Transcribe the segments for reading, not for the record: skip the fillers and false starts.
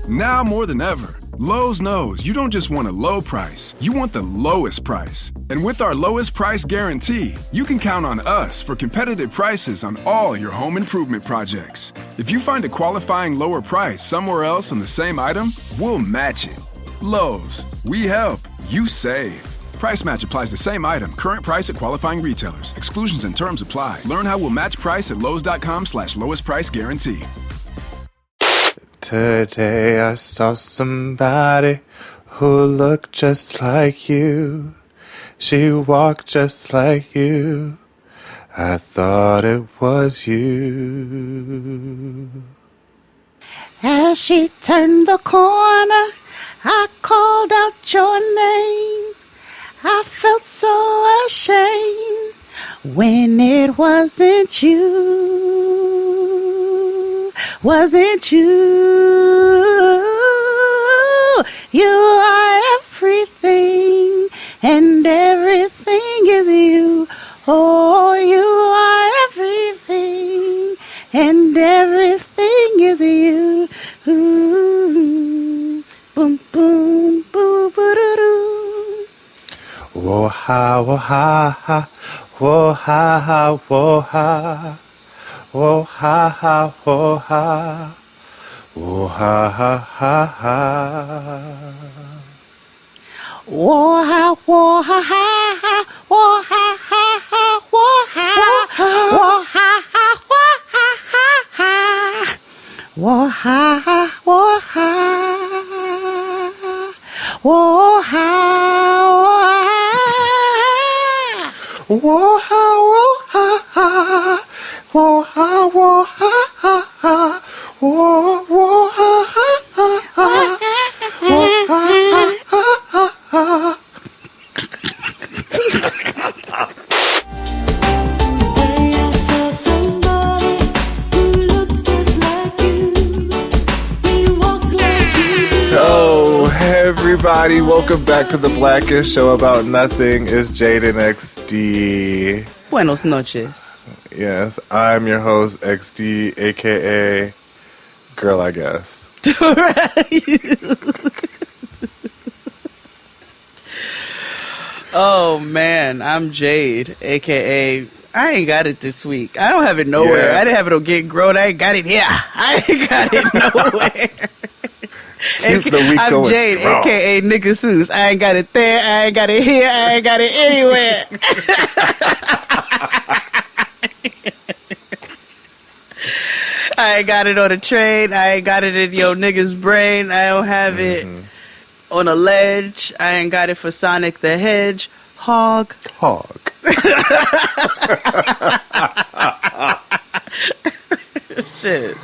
Now more than ever, Lowe's knows you don't just want a low price, you want the lowest price. And with our lowest price guarantee, you can count on us for competitive prices on all your home improvement projects. If you find a qualifying lower price somewhere else on the same item, we'll match it. Lowe's, we help, you save. Price match applies the same item, current price at qualifying retailers. Exclusions and terms apply. Learn how we'll match price at lowes.com/lowest price guarantee. Today I saw somebody who looked just like you. She walked just like you. I thought it was you. As she turned the corner, I called out your name. I felt so ashamed when it wasn't you. Wasn't you? You are everything, and everything is you. Oh, you are everything, and everything is you. Ooh. Boom, boom, boo, boo, doo, doo. Whoa ha, whoa ha ha, whoa ha ha, whoa ha. Whoa ha ha, whoa ha. Whoa ha ha ha ha. Whoa ha, whoa ha ha ha, whoa ha ha ha, whoa ha. Whoa ha ha, whoa ha ha ha. Whoa ha ha, whoa ha. Whoa ha, Whoa ha, whoa ha ha. Whoa ha, whoa ha ha ha. Whoa, whoa ha ha ha ha. Whoa ha ha ha ha. Oh, hey everybody, welcome back to the Blackest Show About Nothing. It's Jaden XD. Buenos noches. Yes, I'm your host, XD, aka Girl, I guess. Oh man, I'm Jade, aka I ain't got it this week. I don't have it nowhere. Yeah. I didn't have it on Get Grown. I ain't got it here. I ain't got it nowhere. Keep the week I'm going Jade, strong. aka Nigga Seuss. I ain't got it there. I ain't got it here. I ain't got it anywhere. I ain't got it on a train. I ain't got it in your nigga's brain. I don't have it on a ledge. I ain't got it for Sonic the Hedgehog. Hog. Shit.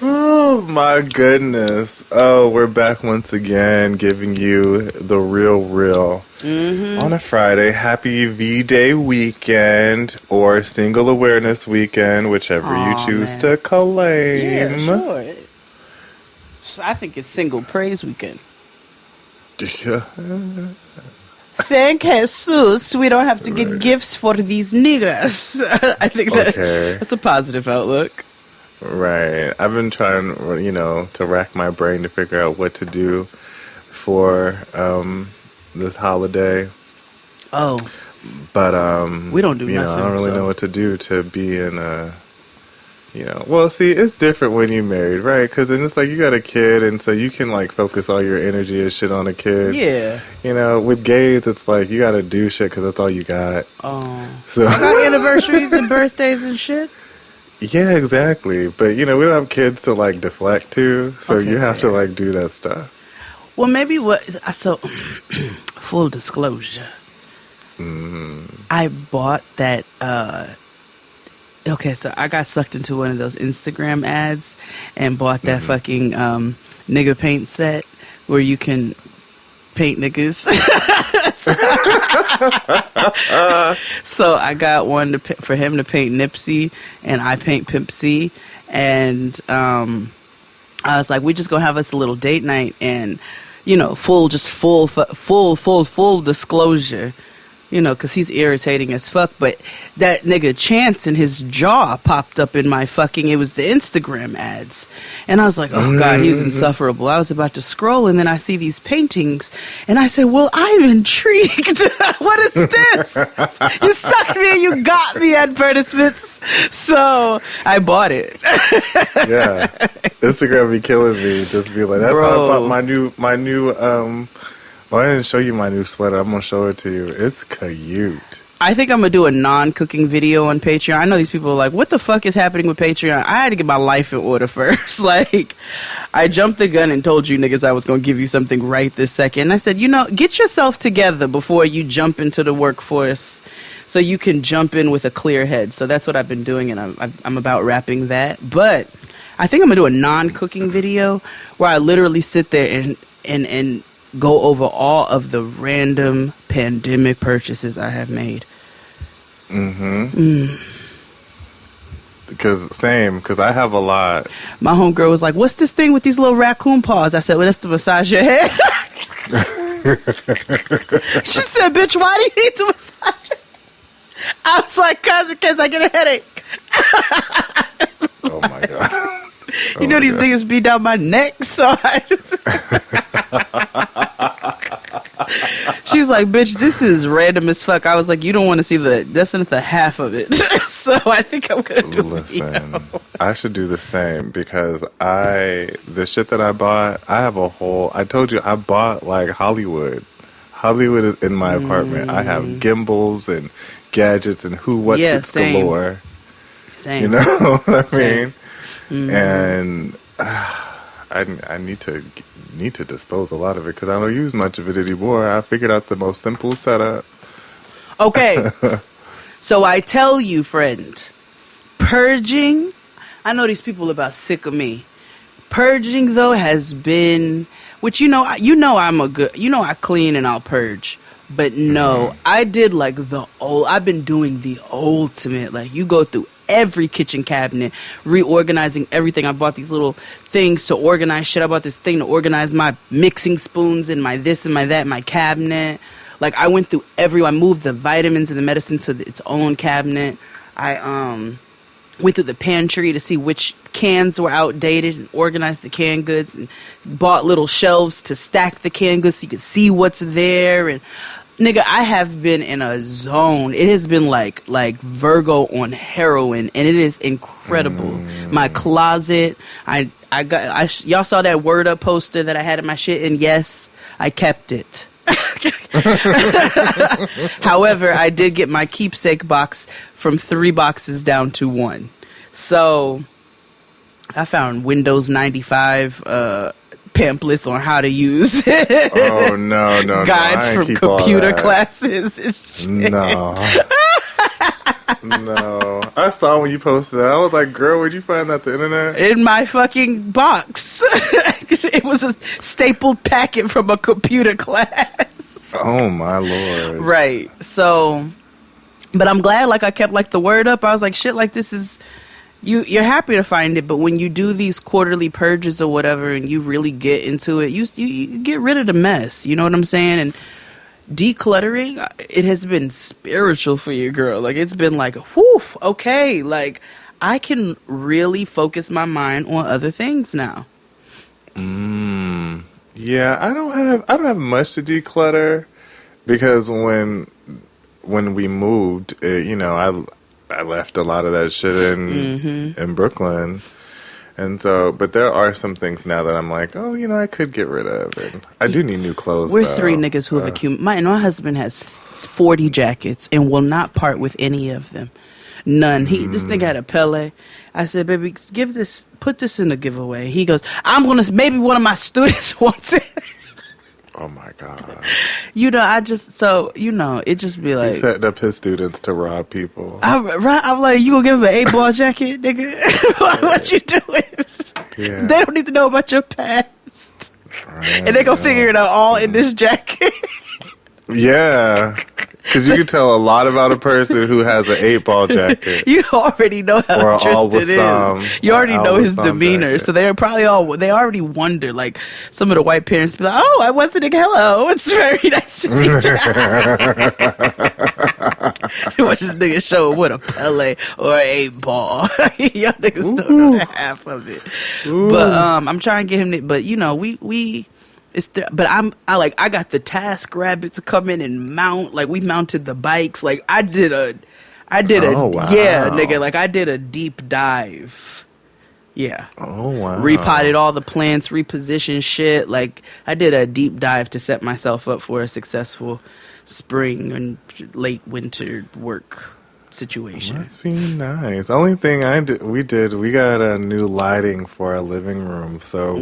Oh my goodness. Oh, we're back once again giving you the real on a Friday. Happy V-Day weekend or Single Awareness Weekend, whichever you choose man. to claim. Yeah, sure. I think it's Single Praise Weekend. Thank Jesus, we don't have to get gifts for these niggas. I think that's a positive outlook. Right. I've been trying, to rack my brain to figure out what to do for this holiday. Oh. But we don't do nothing. I don't really know what to do to be in a, well, see, it's different when you're married, right? Because then it's like you got a kid, and so you can like focus all your energy and shit on a kid. Yeah. With gays, it's like you got to do shit because that's all you got. Oh. So I got anniversaries and birthdays and shit. Yeah, exactly. But we don't have kids to like deflect to, so Okay, you have to like do that stuff. Well, maybe full disclosure. I bought that, so I got sucked into one of those Instagram ads and bought that fucking nigga paint set where you can paint niggas. So I got one for him to paint Nipsey, and I paint Pimp C, and I was like, we just gonna have us a little date night, and full disclosure. You know, because he's irritating as fuck. But that nigga Chance and his jaw popped up in my fucking, it was the Instagram ads. And I was like, oh God, he was insufferable. I was about to scroll and then I see these paintings and I said, well, I'm intrigued. What is this? You sucked me and you got me advertisements. So I bought it. Yeah. Instagram be killing me. Just be like, that's how I bought my new, well, I didn't show you my new sweater. I'm going to show it to you. It's cute. I think I'm going to do a non-cooking video on Patreon. I know these people are like, what the fuck is happening with Patreon? I had to get my life in order first. Like, I jumped the gun and told you niggas I was going to give you something right this second. And I said, you know, get yourself together before you jump into the workforce so you can jump in with a clear head. So that's what I've been doing, and I'm about wrapping that. But I think I'm going to do a non-cooking video where I literally sit there and go over all of the random pandemic purchases I have made. Because I have a lot. My homegirl was like, what's this thing with these little raccoon paws? I said, well, that's to massage your head. She said, bitch, why do you need to massage it? I was like, cause in case I get a headache. Oh my God. You know these niggas beat down my neck, so she's like, bitch, this is random as fuck. I was like, you don't want to see that's not the half of it. So I think I'm going to do Listen, I should do the same because the shit that I bought, I have a whole, I told you, I bought like Hollywood. Hollywood is in my apartment. I have gimbals and gadgets and what's galore. Same. You know what I mean? And I need to dispose a lot of it because I don't use much of it anymore. I figured out the most simple setup. Okay. So I tell you, friend, purging, I know these people are about sick of me. Purging, though, has been, which, I'm a good, I clean and I'll purge. But no, I did like I've been doing the ultimate, like you go through every kitchen cabinet, reorganizing everything. I bought these little things to organize shit. I bought this thing to organize my mixing spoons and my this and my that, my cabinet. Like I went through I moved the vitamins and the medicine to its own cabinet. I went through the pantry to see which cans were outdated and organized the canned goods and bought little shelves to stack the canned goods so you could see what's there. And nigga, I have been in a zone. It has been like Virgo on heroin, and it is incredible. My closet, y'all saw that Word Up poster that I had in my shit, and yes, I kept it. However, I did get my keepsake box from 3 boxes down to 1. So I found Windows 95 pamphlets on how to use it. Oh no! Guides from computer classes and shit. No. I saw when you posted that. I was like, girl, where'd you find that on the internet? In my fucking box. It was a stapled packet from a computer class. Oh my Lord. Right. So, but I'm glad like I kept like the Word Up. I was like, shit, like this is, you're happy to find it, but when you do these quarterly purges or whatever and you really get into it, you get rid of the mess. You know what I'm saying? And decluttering, it has been spiritual for you, girl. Like it's been like, whew, okay, like I can really focus my mind on other things now. Yeah, I don't have much to declutter because when we moved, I left a lot of that shit in Brooklyn. And so, but there are some things now that I'm like, oh, I could get rid of it. I do need new clothes. We're 3 niggas who have accumulated. My husband has 40 jackets and will not part with any of them. None. This nigga had a Pele. I said, baby, put this in the giveaway. He goes, maybe one of my students wants it. Oh my God. It just be like. He's setting up his students to rob people. I'm like, you gonna give him an 8-ball jacket, nigga? What you doing? Yeah. They don't need to know about your past. And they gonna figure it out all in this jacket. Yeah. Because you can tell a lot about a person who has an 8-ball jacket. You already know how Tristan is. You already know his demeanor. Jacket. So they're probably they already wonder, like, some of the white parents be like, oh, I wasn't a hello. It's very nice to meet you. You watch this nigga show with a Pele or an 8-ball. Y'all niggas don't know half of it. Ooh. But I'm trying to get him, but you know, I got the Task Rabbit to come in and mount. Like, we mounted the bikes. Like, I did a deep dive. Yeah. Oh, wow. Repotted all the plants, repositioned shit. Like, I did a deep dive to set myself up for a successful spring and late winter work situation. Must be nice. Only thing we got a new lighting for our living room. So,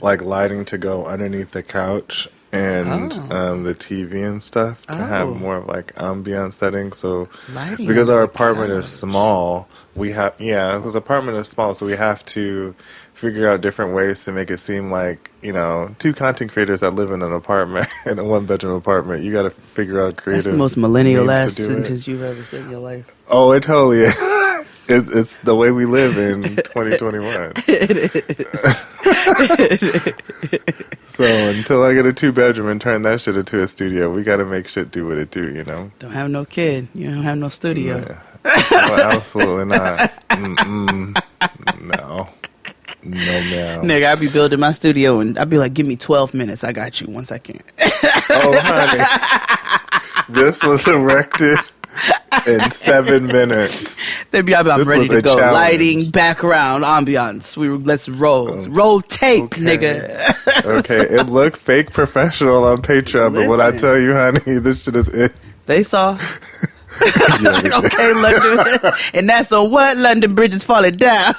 like, lighting to go underneath the couch and the TV and stuff to have more of, like, ambient settings. So, lighting because our apartment is small, this apartment is small, so we have to figure out different ways to make it seem like, you know, 2 content creators that live in an apartment, in a 1-bedroom apartment. You got to figure out creative. That's the most millennial ass sentence you've ever said in your life. Oh, it totally is. It's the way we live in 2021. It is. So until I get a 2-bedroom and turn that shit into a studio, we got to make shit do what it do, you know? Don't have no kid. You don't have no studio. Yeah. Well, absolutely not. No. No, ma'am. Nigga, I'd be building my studio and I'd be like, give me 12 minutes. I got you once I can. Oh, honey. This was erected in 7 minutes. I'm ready to go. Challenge. Lighting, background, ambiance. Let's roll. Roll tape, okay. Nigga. Okay, it looked fake professional on Patreon, but when I tell you, honey, this shit is it. They saw. Okay, London. And that's on what? London Bridge is falling down.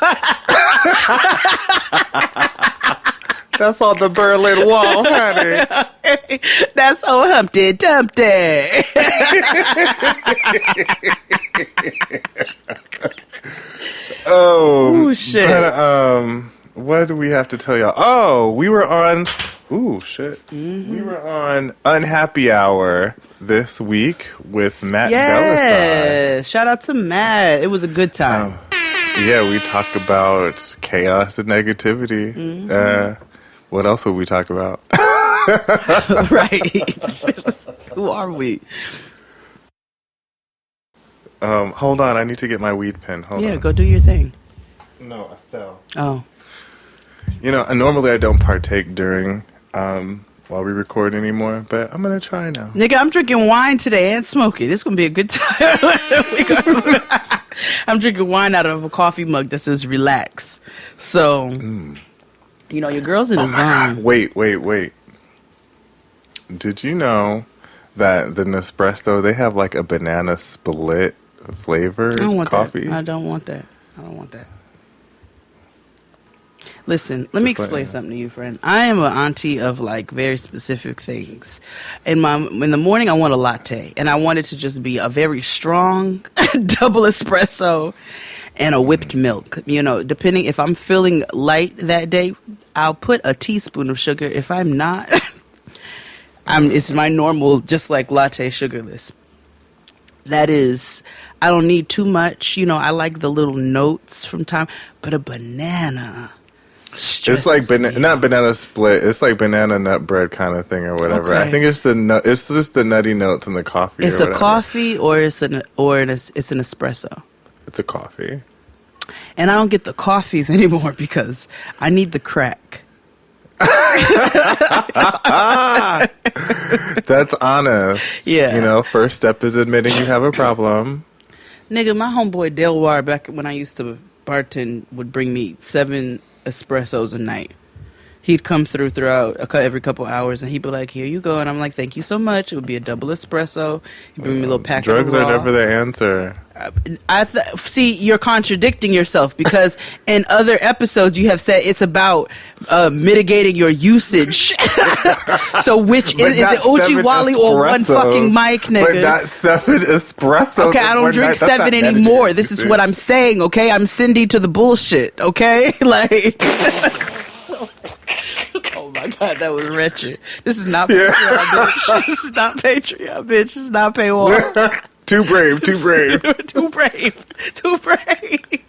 That's on the Berlin Wall, honey. Okay. That's on Humpty Dumpty. Oh, shit. But, what do we have to tell y'all? Oh, we were on... Ooh, shit. Mm-hmm. We were on Unhappy Hour this week with Matt Belisai. Yeah, shout out to Matt. It was a good time. Yeah, we talked about chaos and negativity. Mm-hmm. What else would we talk about? Right. Who are we? Hold on. I need to get my weed pen. Hold on. Yeah, go do your thing. No, I fell. Oh. You know, normally I don't partake during... while we record anymore, but I'm gonna try now. Nigga, I'm drinking wine today and smoking. It's gonna be a good time. I'm drinking wine out of a coffee mug that says relax. So, you know, your girl's in the zone. Wait. Did you know that the Nespresso, they have like a banana split flavor coffee? I don't want that. Listen, let me explain something to you, friend. I am an auntie of, like, very specific things. In the morning, I want a latte, and I want it to just be a very strong double espresso and a whipped milk. You know, depending, if I'm feeling light that day, I'll put a teaspoon of sugar. If I'm not, it's my normal, just like latte, sugarless. That is, I don't need too much. You know, I like the little notes from time, but a banana... It's like not banana split. It's like banana nut bread kind of thing or whatever. Okay. I think it's it's just the nutty notes in the coffee. It's a coffee or it's an espresso. It's a coffee. And I don't get the coffees anymore because I need the crack. That's honest. Yeah. You know, first step is admitting you have a problem. Nigga, my homeboy Delwar back when I used to bartend would bring me 7 espressos a night. He'd come throughout every couple hours, and he'd be like, "Here you go," and I'm like, "Thank you so much." It would be a double espresso. He'd bring me a little pack of drugs are never the answer. See, you're contradicting yourself because in other episodes you have said it's about mitigating your usage. So which is it Uchiwali or one fucking mic, nigga? But not 7 espressos. Okay, I don't drink 7 anymore. This is what I'm saying, okay? I'm Cindy to the bullshit, okay? Like... Oh my God. God, that was wretched. This is not Patreon, bitch. This is not Patreon, bitch. This is not paywall. Too brave, too brave. Too brave. Too brave.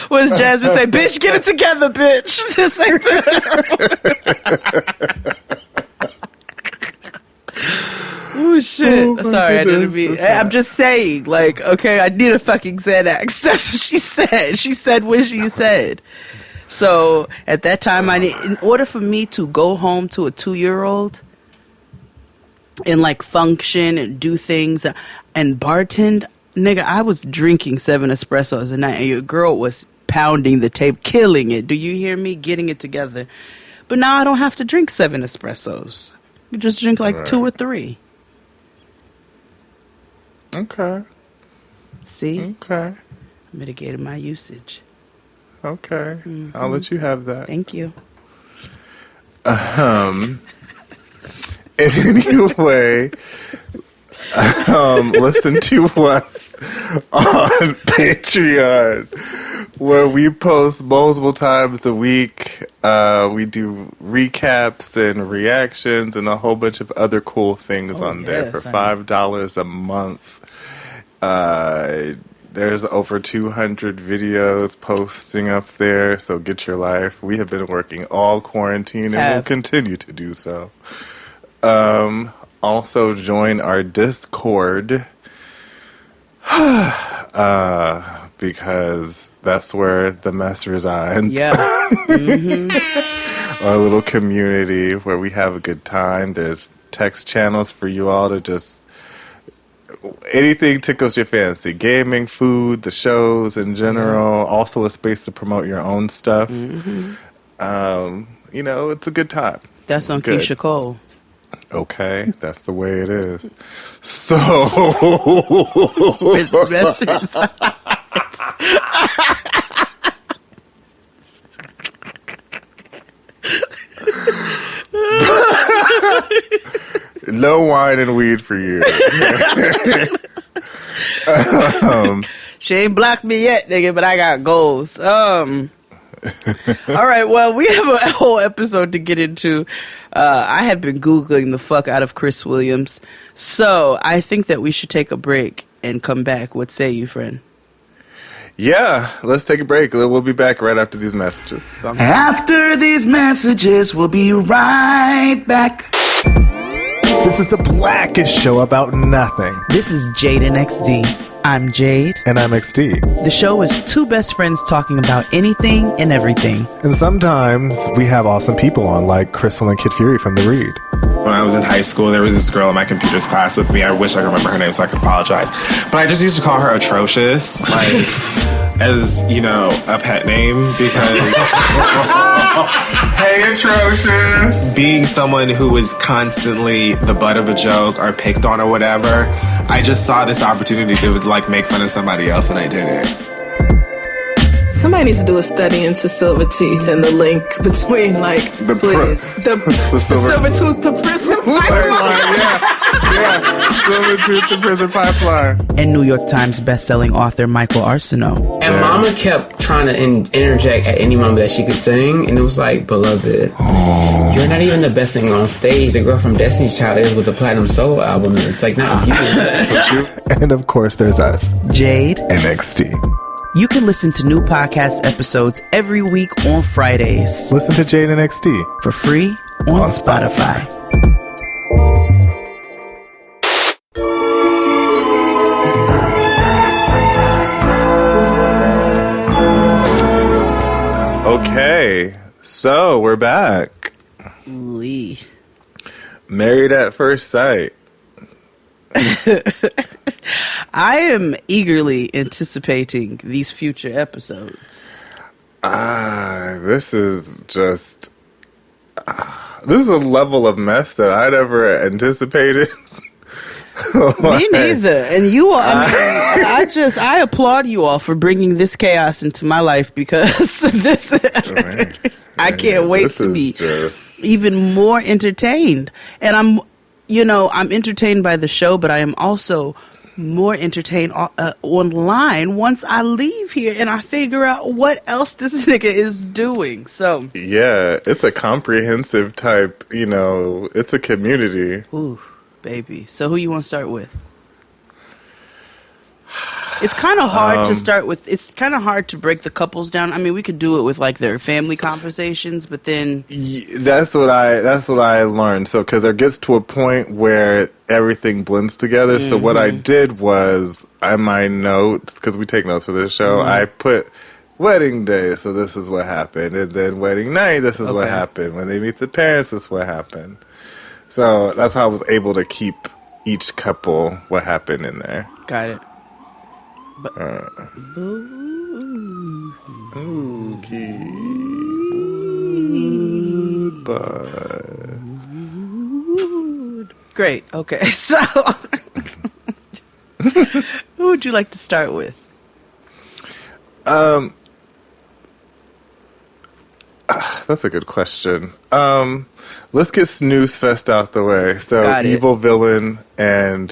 What does Jasmine say? Bitch, get it together, bitch. Just say oh shit. Oh, sorry, I didn't goodness. mean. I'm just saying, like, okay, I need a fucking Xanax. That's what she said. She said what she said. So at that time, in order for me to go home to a 2-year-old and like function and do things and bartend, nigga, I was drinking 7 espressos a night, and your girl was pounding the tape, killing it. Do you hear me? Getting it together. But now I don't have to drink 7 espressos. You just drink like 2 or 3. Okay. See? Okay. Mitigated my usage. Okay. I'll let you have that. Thank you. Anyway, listen to us on Patreon, where we post multiple times a week. We do recaps and reactions and a whole bunch of other cool things on there for $5 a month. There's over 200 videos posting up there, so get your life. We have been working all quarantine and will continue to do so. Also join our Discord, because that's where the mess resides. Yeah. Our little community where we have a good time. There's text channels for you all to just anything tickles your fancy. Gaming, food, the shows in general. Also a space to promote your own stuff. You know, it's a good time. That's on Good. Keisha Cole. Okay, that's the way it is. So, no wine and weed for you. She ain't blocked me yet, nigga, but I got goals. All right, well, we have a whole episode to get into. I have been Googling the fuck out of Chris Williams, so I think that we should take a break and come back. What say you, friend? Yeah, let's take a break. We'll be back right after these messages. After these messages, we'll be right back. This is the blackest show about nothing. This is Jade and XD. I'm Jade. And I'm XD. The show is two best friends talking about anything and everything. And sometimes we have awesome people on, like Crystal and Kid Fury from The Read. When I was in high school, there was this girl in my computers class with me. I wish I could remember her name so I could apologize. But I just used to call her Atrocious, like, as, you know, a pet name, because... Hey, Atrocious! Being someone who was constantly the butt of a joke or picked on or whatever, I just saw this opportunity to, like, make fun of somebody else, and I did it. Somebody needs to do a study into silver teeth and the link between, like, The silver tooth to prison pipeline. Yeah, Silver Tooth to Prison Pipeline. And New York Times bestselling author Michael Arsenault. And Mama kept trying to interject at any moment that she could sing, and it was like, beloved, you're not even the best singer on stage. The girl from Destiny's Child is with the Platinum Soul album. It's like, not you. And of course, there's us, Jade and XD. You can listen to new podcast episodes every week on Fridays. Listen to Jade and XD for free on Spotify. Okay, so we're back. Lee. Married at First Sight. I am eagerly anticipating these future episodes. This is just... this is a level of mess that I never anticipated. Me neither. And you all, I applaud you all for bringing this chaos into my life, because this, I can't wait to be even more entertained. And I'm entertained by the show, but I am also more entertained online once I leave here and I figure out what else this nigga is doing. So Yeah, it's a comprehensive type, it's a community. ooh, baby. So who you want to start with? It's kind of hard to start with. It's kind of hard to break the couples down. I mean, we could do it with like their family conversations, but then That's what I learned. So, because there gets to a point where everything blends together. So what I did was, on my notes, because we take notes for this show, I put wedding day. So this is what happened, and then wedding night. This is what happened. When they meet the parents, this is what happened. So that's how I was able to keep each couple what happened in there. got it. But, Okay. Goodbye. great. Okay, so who would you like to start with? That's a good question. Let's get Snooze Fest out the way. So, Got it. Evil Villain and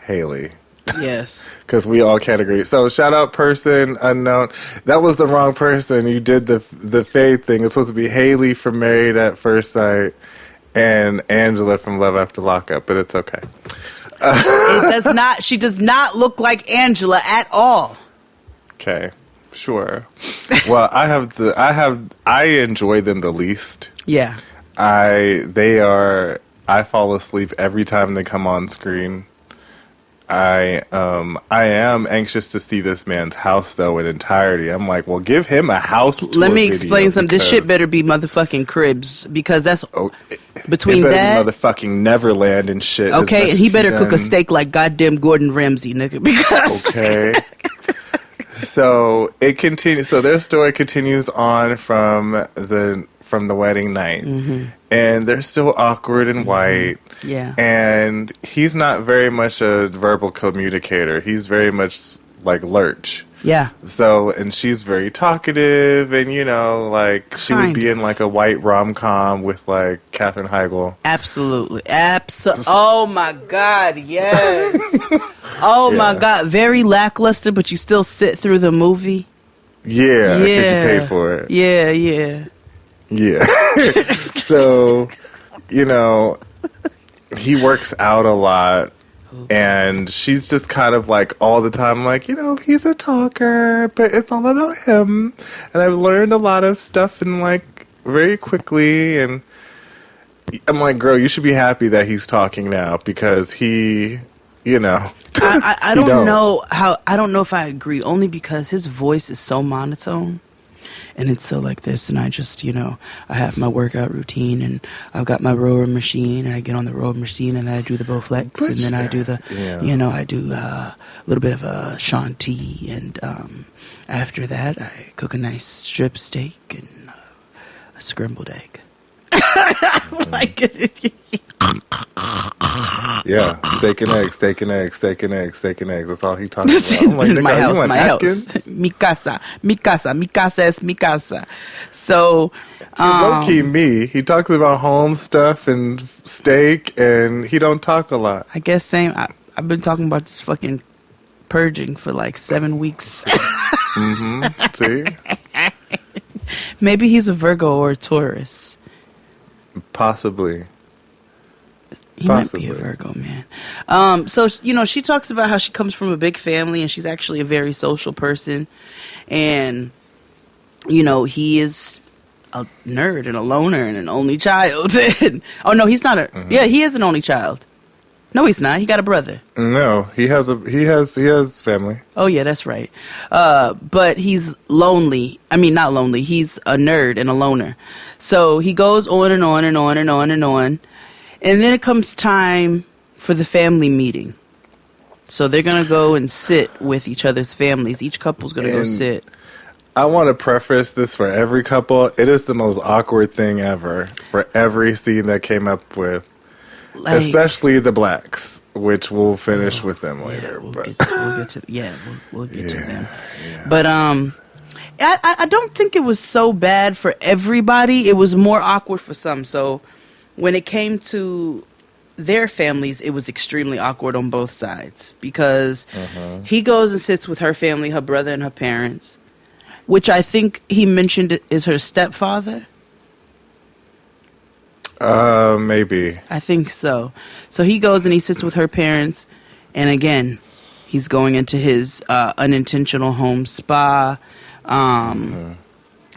Haley. Yes. Because we all can't agree. So, shout out person unknown. That was the wrong person. You did the fade thing. It's supposed to be Haley from Married at First Sight and Angela from Love After Lockup, but it's okay. It does not. She does not look like Angela at all. Okay, sure. Well, I enjoy them the least. Yeah. I fall asleep every time they come on screen. I am anxious to see this man's house though in entirety. I'm like, well, give him a house tour. Let me explain video something. This shit because- better be motherfucking Cribs because that's between it better that. be motherfucking Neverland and shit. as Okay, much and he as better cook a done. steak like goddamn Gordon Ramsay, nigga. Because Okay. So it continues. So their story continues on from the wedding night, and they're still awkward and white. Yeah. And he's not very much a verbal communicator. He's very much like Lurch. yeah, So, and she's very talkative, and like she would be in like a white rom-com with like Katherine Heigl. absolutely, oh my god, yes. Oh my god, very lackluster, but you still sit through the movie. Yeah, because you pay for it. Yeah, yeah. Yeah. So, he works out a lot, and she's just kind of like all the time like, he's a talker, but it's all about him. And I've learned a lot of stuff and like very quickly, and I'm like, girl, you should be happy that he's talking now because he, I don't know I don't know if I agree, only because his voice is so monotone. And it's so like this, and I just, I have my workout routine, and I've got my rower machine, and I get on the rower machine, and then I do the Bowflex, and then I do the, I do a little bit of a Shanti, and after that, I cook a nice strip steak and a scrambled egg. Like, yeah, steak and eggs, steak and eggs, steak and eggs, steak and eggs. That's all he talks about. I'm like, my nigga, house, you want my napkins? house. Mi casa, mi casa, mi casa es mi casa. So, Low key me. He talks about home stuff and steak, and he don't talk a lot. I guess same. I've been talking about this fucking purging for like 7 weeks. See? Maybe he's a Virgo or a Taurus. Possibly. He might be a Virgo, man. So, she talks about how she comes from a big family and she's actually a very social person. And, he is a nerd and a loner and an only child. Oh, no, he's not yeah, he is an only child. No, he's not. He got a brother. No, he has family. Oh, yeah, that's right. But he's lonely. I mean, not lonely. He's a nerd and a loner. So he goes on and on and on and on and on. And then it comes time for the family meeting. So they're going to go and sit with each other's families. Each couple's going to go sit. I want to preface this for every couple. It is the most awkward thing ever for every scene that came up with. Like, especially the blacks, which we'll finish with them later. We'll get to them. Yeah. But I don't think it was so bad for everybody. It was more awkward for some. So when it came to their families, it was extremely awkward on both sides because he goes and sits with her family, her brother and her parents, which I think he mentioned is her stepfather. Maybe. I think so. So he goes and he sits with her parents, and again, he's going into his unintentional home spa,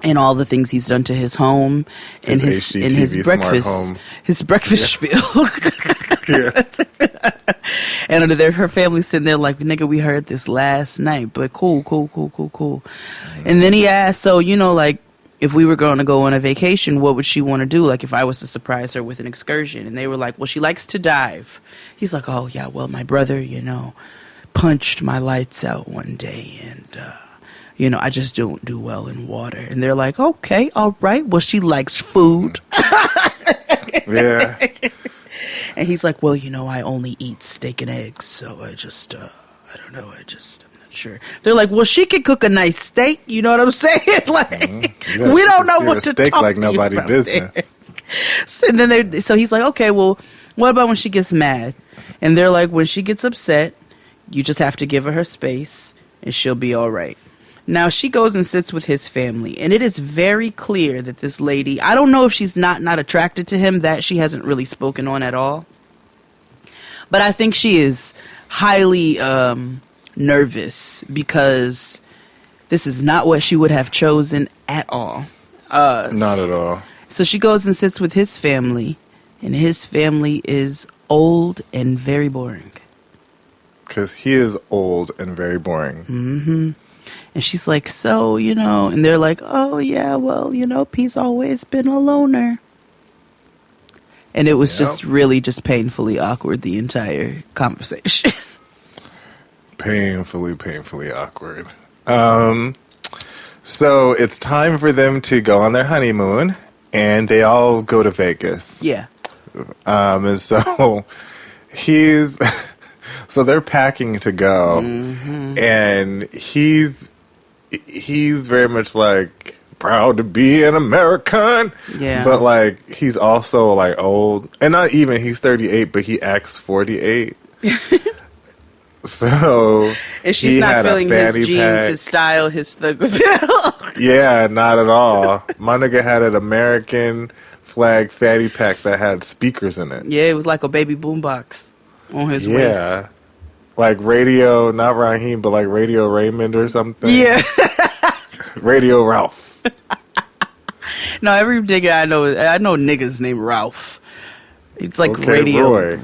and all the things he's done to his home, and his breakfast spiel. And under her family sitting there like, nigga, we heard this last night, but cool. And then he asked, so, you know, like, if we were going to go on a vacation, what would she want to do? Like, if I was to surprise her with an excursion. And they were like, well, she likes to dive. He's like, oh, yeah, well, my brother, you know, punched my lights out one day. And, you know, I just don't do well in water. And they're like, okay, all right. Well, she likes food. Yeah. And he's like, well, you know, I only eat steak and eggs. So I just, I don't know. I'm not sure. They're like, well, she can cook a nice steak. You know what I'm saying? Like, we don't know what to talk like nobody about business. So then so he's like, okay, well, what about when she gets mad? And they're like, when she gets upset, you just have to give her space and she'll be all right. Now, she goes and sits with his family, and it is very clear that this lady, I don't know if she's not attracted to him, that she hasn't really spoken on at all. But I think she is highly nervous because this is not what she would have chosen at all. Not at all. So she goes and sits with his family, and his family is old and very boring. Because he is old and very boring. Mm-hmm. And she's like, so, you know, and they're like, oh, yeah, well, you know, P's always been a loner. And it was just really just painfully awkward, the entire conversation. Painfully awkward. So it's time for them to go on their honeymoon, and they all go to Vegas. Yeah. And so so they're packing to go, and he's very much like proud to be an American. Yeah. But like he's also like old, and not even he's 38, but he acts 48. So and she's not feeling his jeans, his style, his Yeah, not at all. My nigga had an American flag fatty pack that had speakers in it. Yeah, it was like a baby boombox on his waist. Yeah. Like Radio, not Raheem, but like Radio Raymond or something. Yeah. Radio Ralph. No, every nigga I know niggas named Ralph. It's like Okay, Radio Roy.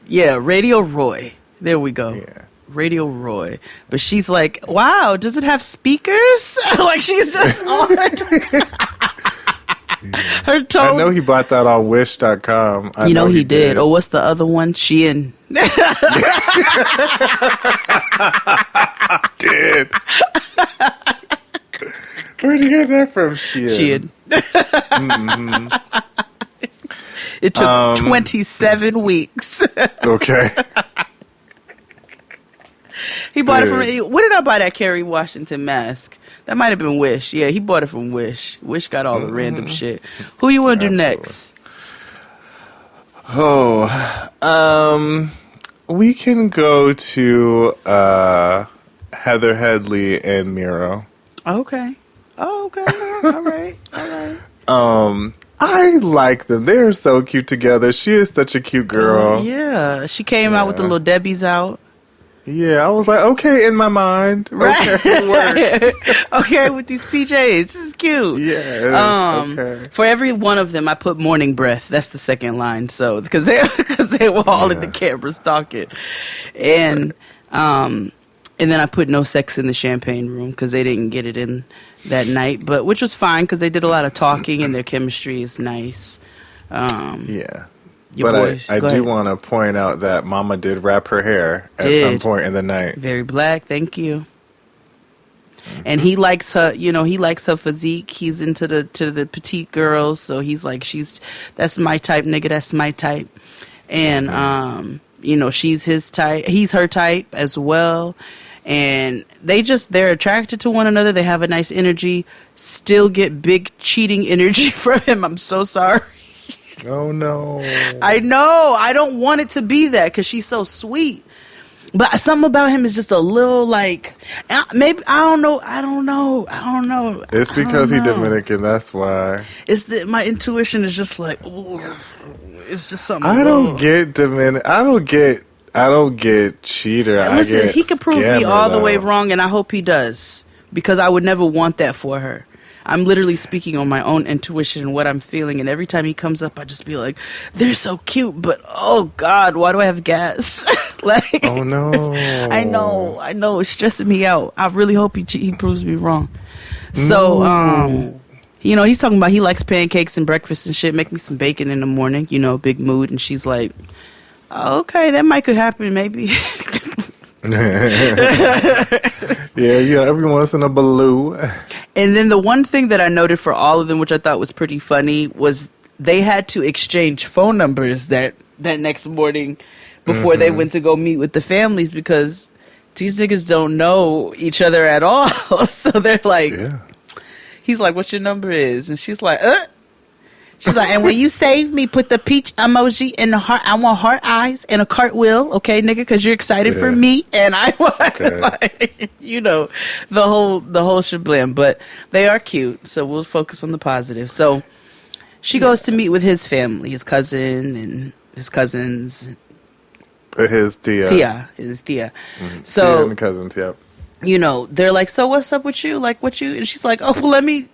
Yeah, Radio Roy. There we go. Yeah. Radio Roy. But she's like, wow, does it have speakers? Like she's just on her tone. I know he bought that on Wish.com. You know he did. Oh, what's the other one? Shein. Did. Where'd you get that from? Shein. It took 27 weeks. Okay. He bought it from. Where did I buy that Kerry Washington mask? That might have been Wish. Yeah, he bought it from Wish. Wish got all the random shit. Who you want to do next? Oh, we can go to Heather Headley and Miro. Okay. Oh, okay. All right. I like them. They're so cute together. She is such a cute girl. Yeah. She came out with the little Debbies out. Yeah, I was like, okay, in my mind. Right. Okay, work. Okay, with these PJs. This is cute. Yeah. Okay. For every one of them, I put morning breath. That's the second line. So, because they were all in the cameras talking. And then I put no sex in the champagne room because they didn't get it in that night, but which was fine because they did a lot of talking and their chemistry is nice. Yeah. Your But boys. I Go do ahead. want to point out that Mama did wrap her hair at some point in the night. Very black, thank you. And he likes her, you know, he likes her physique. He's into the petite girls, so he's like, that's my type, nigga, that's my type. And you know, she's his type, he's her type as well. And they're attracted to one another. They have a nice energy. Still get big cheating energy from him. I'm so sorry. Oh no. I know. I don't want it to be that because she's so sweet. But something about him is just a little like, maybe, I don't know. It's because he's Dominican, that's why. It's my intuition is just like, ooh, it's just something. I don't get Dominican. I don't get cheater. Listen, I get he could prove me scammer, all the way though. wrong, and I hope he does. Because I would never want that for her. I'm literally speaking on my own intuition and what I'm feeling, and every time he comes up, I just be like, they're so cute, but oh God, why do I have gas? Like, oh no. I know, it's stressing me out. I really hope he proves me wrong. So, he's talking about he likes pancakes and breakfast and shit, make me some bacon in the morning, big mood, and she's like, oh, okay, that might could happen, maybe. yeah, every once in a blue. And then the one thing that I noted for all of them, which I thought was pretty funny, was they had to exchange phone numbers that next morning before they went to go meet with the families because these niggas don't know each other at all. So they're like, he's like, "What's your number is?" And she's like, She's like, and when you save me, put the peach emoji in the heart. I want heart eyes and a cartwheel, okay, nigga, because you're excited for me, and I want, like, the whole shablam. But they are cute, so we'll focus on the positive. So she goes to meet with his family, his cousin and his cousins. His tia. His tia. Mm-hmm. So tia and the cousins, yep. They're like, so what's up with you? Like, what you? And she's like, oh, well,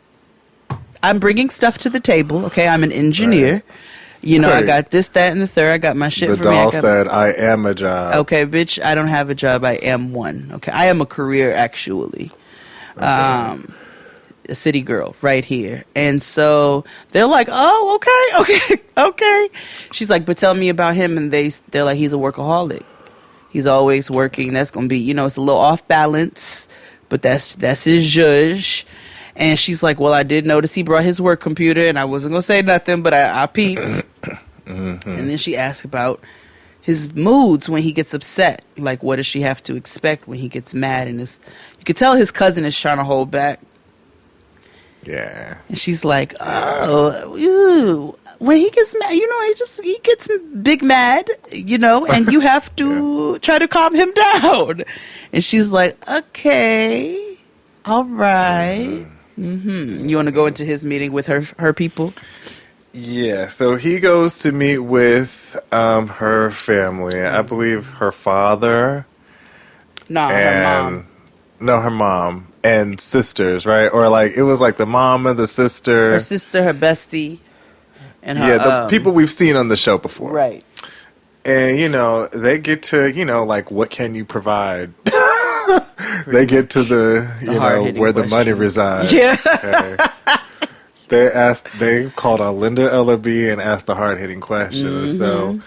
I'm bringing stuff to the table, okay? I'm an engineer. Right. I got this, that, and the third. I got my shit the for me. doll said, I am a job. Okay, bitch, I don't have a job. I am one. Okay, I am a career, actually. A city girl right here. And so they're like, oh, okay. She's like, but tell me about him. And they're like, he's a workaholic. He's always working. That's going to be, it's a little off balance, but that's his zhuzh. And she's like, well, I did notice he brought his work computer, and I wasn't going to say nothing, but I peeped. Mm-hmm. And then she asked about his moods when he gets upset. Like, what does she have to expect when he gets mad? And you could tell his cousin is trying to hold back. Yeah. And she's like, when he gets mad, he gets big mad, and you have to try to calm him down. And she's like, okay, all right. Mm-hmm. You want to go into his meeting with her people? Yeah, so he goes to meet with her family. I believe her father. Her mom. No, her mom and sisters, right? Or it was the mom and the sister. Her sister, her bestie, and her... Yeah, the people we've seen on the show before. Right. And, they get to, what can you provide? They get to the where the money resides. Yeah. Okay. They called on Linda Ellaby and asked the hard-hitting questions. Mm-hmm. So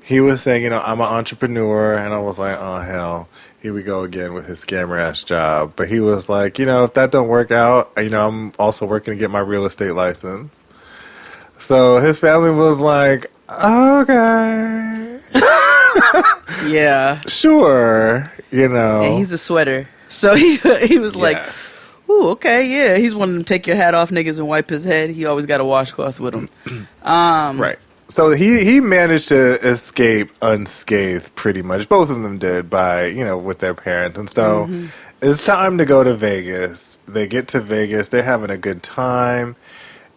he was saying, I'm an entrepreneur. And I was like, oh, hell, here we go again with his scammer-ass job. But he was like, if that don't work out, I'm also working to get my real estate license. So his family was like, okay. Yeah. Sure. And he's a sweater. So he was like, ooh, okay, yeah. He's one of them take your hat off niggas and wipe his head. He always got a washcloth with him. Right. So he managed to escape unscathed pretty much. Both of them did by, with their parents. And so it's time to go to Vegas. They get to Vegas. They're having a good time.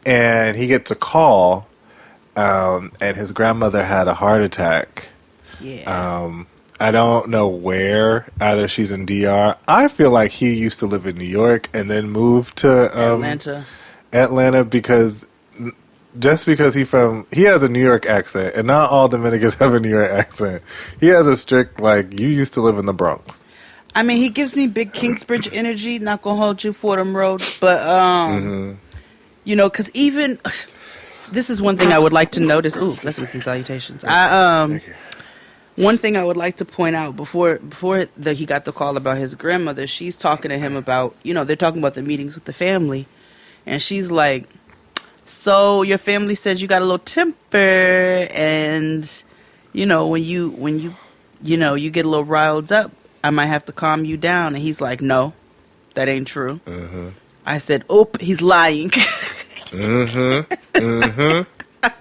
And he gets a call. And his grandmother had a heart attack. Yeah. I don't know where. Either she's in DR. I feel like he used to live in New York and then moved to Atlanta because he has a New York accent, and not all Dominicans have a New York accent. He has a strict you used to live in the Bronx. I mean, he gives me big Kingsbridge energy. Not gonna hold you Fordham Road, but because even this is one thing I would like to notice. Ooh, blessings and salutations. One thing I would like to point out before he got the call about his grandmother, she's talking to him about, they're talking about the meetings with the family. And she's like, so your family says you got a little temper and, when you get a little riled up, I might have to calm you down. And he's like, no, that ain't true. Mm-hmm. I said, he's lying. Mm-hmm. Mm-hmm.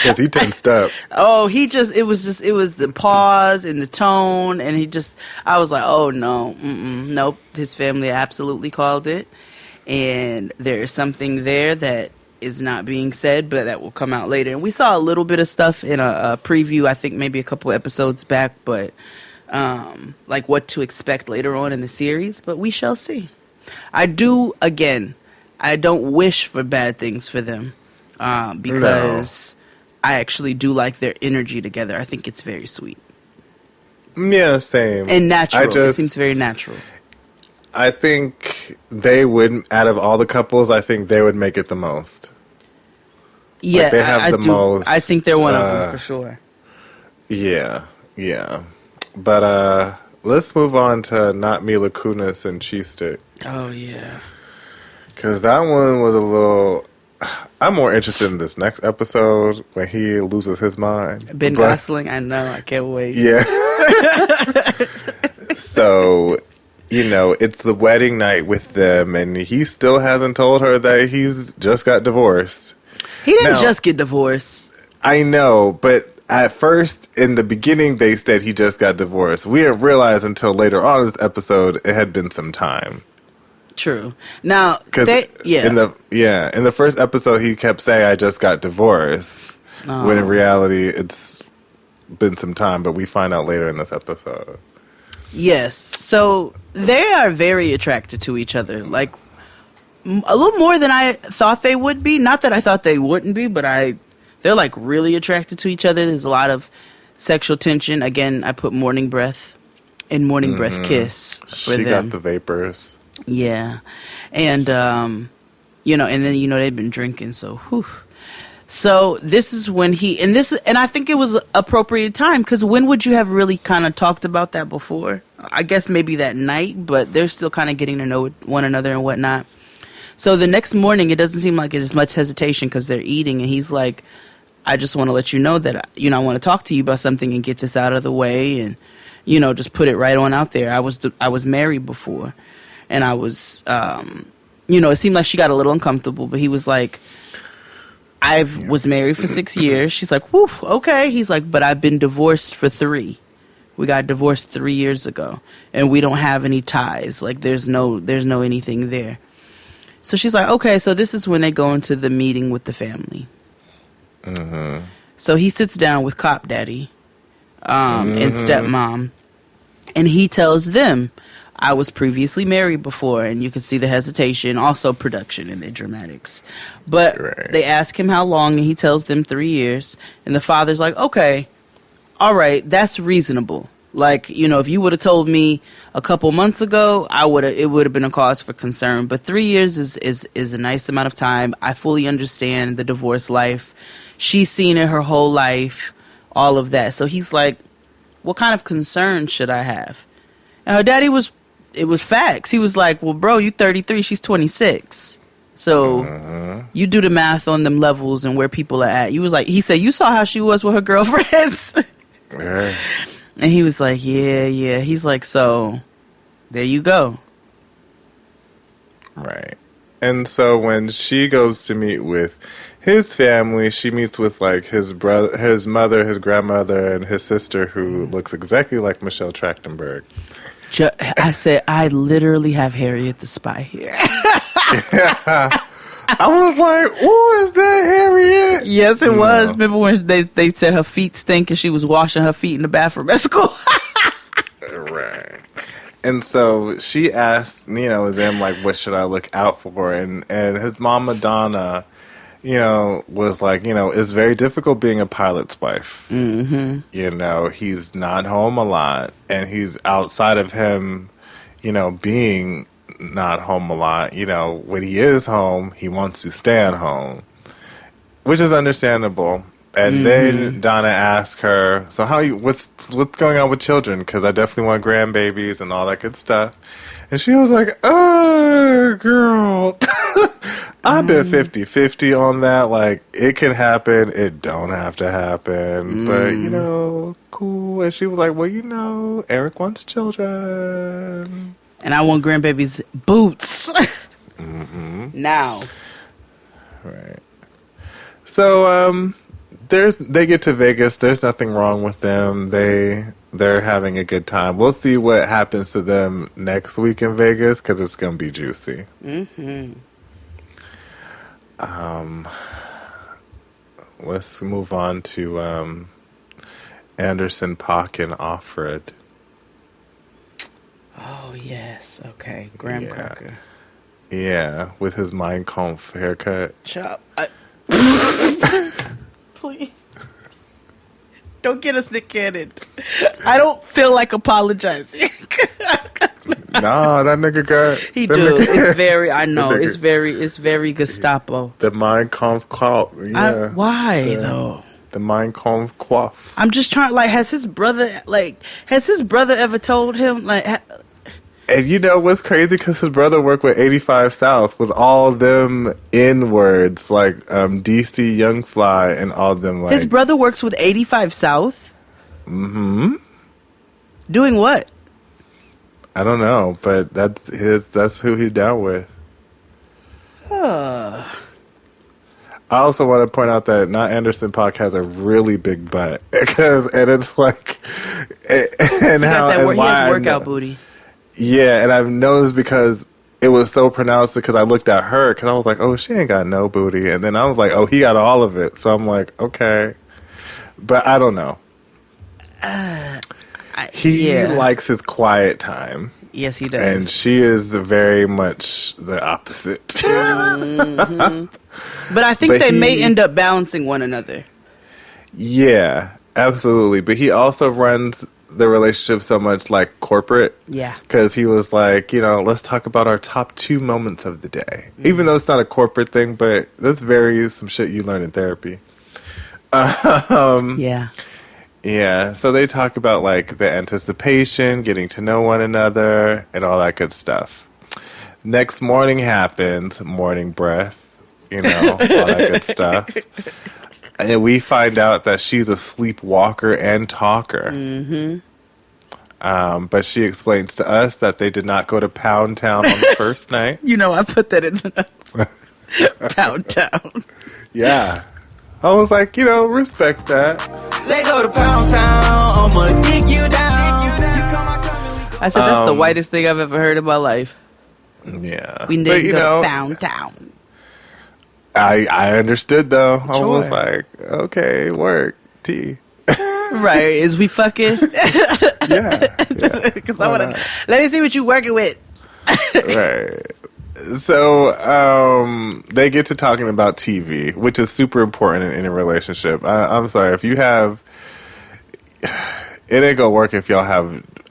Because he tensed up. Oh, it was the pause and the tone, and I was like, oh no, nope. His family absolutely called it, and there is something there that is not being said, but that will come out later. And we saw a little bit of stuff in a preview, I think maybe a couple episodes back, but like what to expect later on in the series, but we shall see. I don't wish for bad things for them, because I actually do like their energy together. I think it's very sweet. Yeah, same. And natural. It seems very natural. I think they would, out of all the couples, I think they would make it the most. Yeah, like they have the most. I think they're one of them for sure. Yeah. But let's move on to not Mila Kunis and Cheese Stick. Oh, yeah. Because that one was a little... I'm more interested in this next episode when he loses his mind. Ben Gosling, I know. I can't wait. Yeah. So, it's the wedding night with them, and he still hasn't told her that he's just got divorced. He didn't just get divorced. I know, but at first, in the beginning, they said he just got divorced. We didn't realize until later on in this episode it had been some time. True. Now, in the first episode, he kept saying, "I just got divorced," when in reality, it's been some time. But we find out later in this episode. Yes. So they are very attracted to each other, like a little more than I thought they would be. Not that I thought they wouldn't be, but they're like really attracted to each other. There's a lot of sexual tension. Again, I put Morning Breath and Morning Breath Kiss for them. She got the vapors. Yeah. And, and then, they've been drinking. So, whew. So this is when and I think it was appropriate time, because when would you have really kind of talked about that before? I guess maybe that night, but they're still kind of getting to know one another and whatnot. So the next morning, it doesn't seem like there's much hesitation because they're eating, and he's like, I just want to let you know that, I want to talk to you about something and get this out of the way, and, just put it right on out there. I was married before, and I was, it seemed like she got a little uncomfortable, but he was like, I was married for 6 years. She's like, whew, okay. He's like, but I've been divorced for 3. We got divorced 3 years ago, and we don't have any ties. Like, there's no anything there. So she's like, okay, so this is when they go into the meeting with the family. Mm-hmm. So he sits down with Cop Daddy and Stepmom, and he tells them, I was previously married before, and you can see the hesitation, also production in their dramatics. But They ask him how long, and he tells them 3 years. And the father's like, okay, all right, that's reasonable. Like, if you would have told me a couple months ago, it would have been a cause for concern. But 3 years is a nice amount of time. I fully understand the divorce life. She's seen it her whole life, all of that. So he's like, what kind of concern should I have? And her daddy it was facts. He was like, well, bro, you 33, she's 26. So you do the math on them levels and where people are at. He said, you saw how she was with her girlfriends. And he was like, yeah. He's like, so there you go. Right. And so when she goes to meet with his family, she meets with like his brother, his mother, his grandmother, and his sister, who looks exactly like Michelle Trachtenberg. I said, I literally have Harriet the Spy here. I was like, "Ooh, is that Harriet?" Yes, it was. Remember when they said her feet stink and she was washing her feet in the bathroom at school? Right. And so she asked, them like, "What should I look out for?" And his mama Donna, was like, it's very difficult being a pilot's wife. Mm-hmm. He's not home a lot, and he's outside of him, being not home a lot. When he is home, he wants to stay at home, which is understandable. And then Donna asked her, so what's going on with children? Because I definitely want grandbabies and all that good stuff. And she was like, oh, girl, I've been 50-50 on that. Like, it can happen. It don't have to happen. But, cool. And she was like, well, Eric wants children. And I want grandbabies' boots. Now. Right. So, they get to Vegas. There's nothing wrong with them. They're having a good time. We'll see what happens to them next week in Vegas because it's gonna be juicy. Mm-hmm. Let's move on to Anderson .Paak and Offred. Oh yes, okay, graham cracker. Yeah, with his Mein Kampf haircut. Chop. Please. Don't get us Nick Cannon. I don't feel like apologizing. Nah, that nigga got... He do. It's very, I know, it's very Gestapo. The Mein Kampf quaff. Yeah. Why, though? The Mein Kampf quaff. I'm just trying, like, has his brother ever told him, like... And you know what's crazy? Because his brother worked with 85 South with all them N-words, like DC Young Fly and all them. Like, his brother works with 85 South? Mm-hmm. Doing what? I don't know, but that's who he's down with. I also want to point out that not Anderson .Paak has a really big butt. And it's like... And how and he has workout booty. Yeah, and I've noticed because it was so pronounced because I looked at her because I was like, oh, she ain't got no booty. And then I was like, oh, he got all of it. So I'm like, okay. But I don't know. He likes his quiet time. Yes, he does. And she is very much the opposite. Mm-hmm. But I think they may end up balancing one another. Yeah, absolutely. But he also runs the relationship so much like corporate. Yeah. Because he was like, let's talk about our top 2 moments of the day. Mm-hmm. Even though it's not a corporate thing, but that's some shit you learn in therapy. Yeah. Yeah. So they talk about like the anticipation, getting to know one another, and all that good stuff. Next morning happens, morning breath, all that good stuff. And we find out that she's a sleepwalker and talker. Mm-hmm. But she explains to us that they did not go to Pound Town on the first night. I put that in the notes. Pound Town. Yeah. I was like, respect that. Let's go to Pound Town. I'ma dig you down. I said, that's the whitest thing I've ever heard in my life. Yeah. We need to go to Pound Town. I understood though. I Sure. was like, okay, work, T. Right? Is we fucking? Yeah. Because I want to. Let me see what you working with. Right. So they get to talking about TV, which is super important in any relationship. I'm sorry if you have. It ain't gonna work if y'all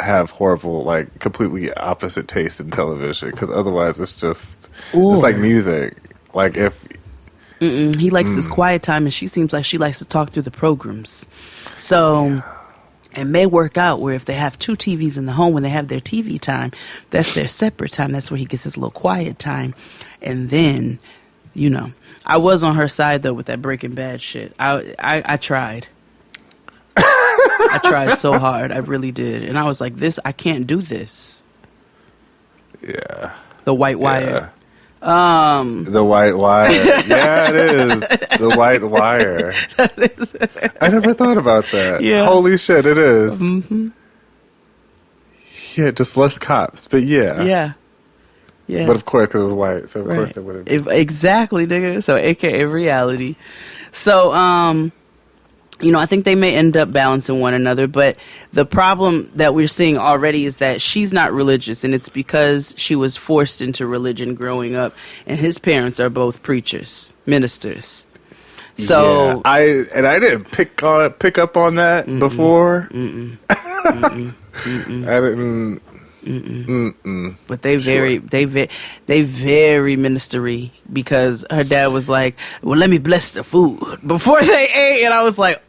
have horrible, like completely opposite taste in television. Because otherwise, it's just it's like music. Like if. He likes his quiet time, and she seems like she likes to talk through the programs. So it may work out where if they have 2 TVs in the home, when they have their TV time, that's their separate time. That's where he gets his little quiet time. And then, I was on her side, though, with that Breaking Bad shit. I tried. I tried so hard. I really did. And I was like, I can't do this. Yeah. The White Wire. Yeah. The White Wire. Yeah, it is. The White Wire. I never thought about that. Yeah. Holy shit, it is. Mm-hmm. Yeah, just less cops. But yeah. Yeah. Yeah. But of course, because it's white. So of course they would have. Exactly, nigga. So AKA reality. So, I think they may end up balancing one another, but the problem that we're seeing already is that she's not religious, and it's because she was forced into religion growing up, and his parents are both preachers, ministers. So yeah, I didn't pick up on that before. I didn't. But they very ministery, because her dad was like, well, let me bless the food before they ate, and I was like,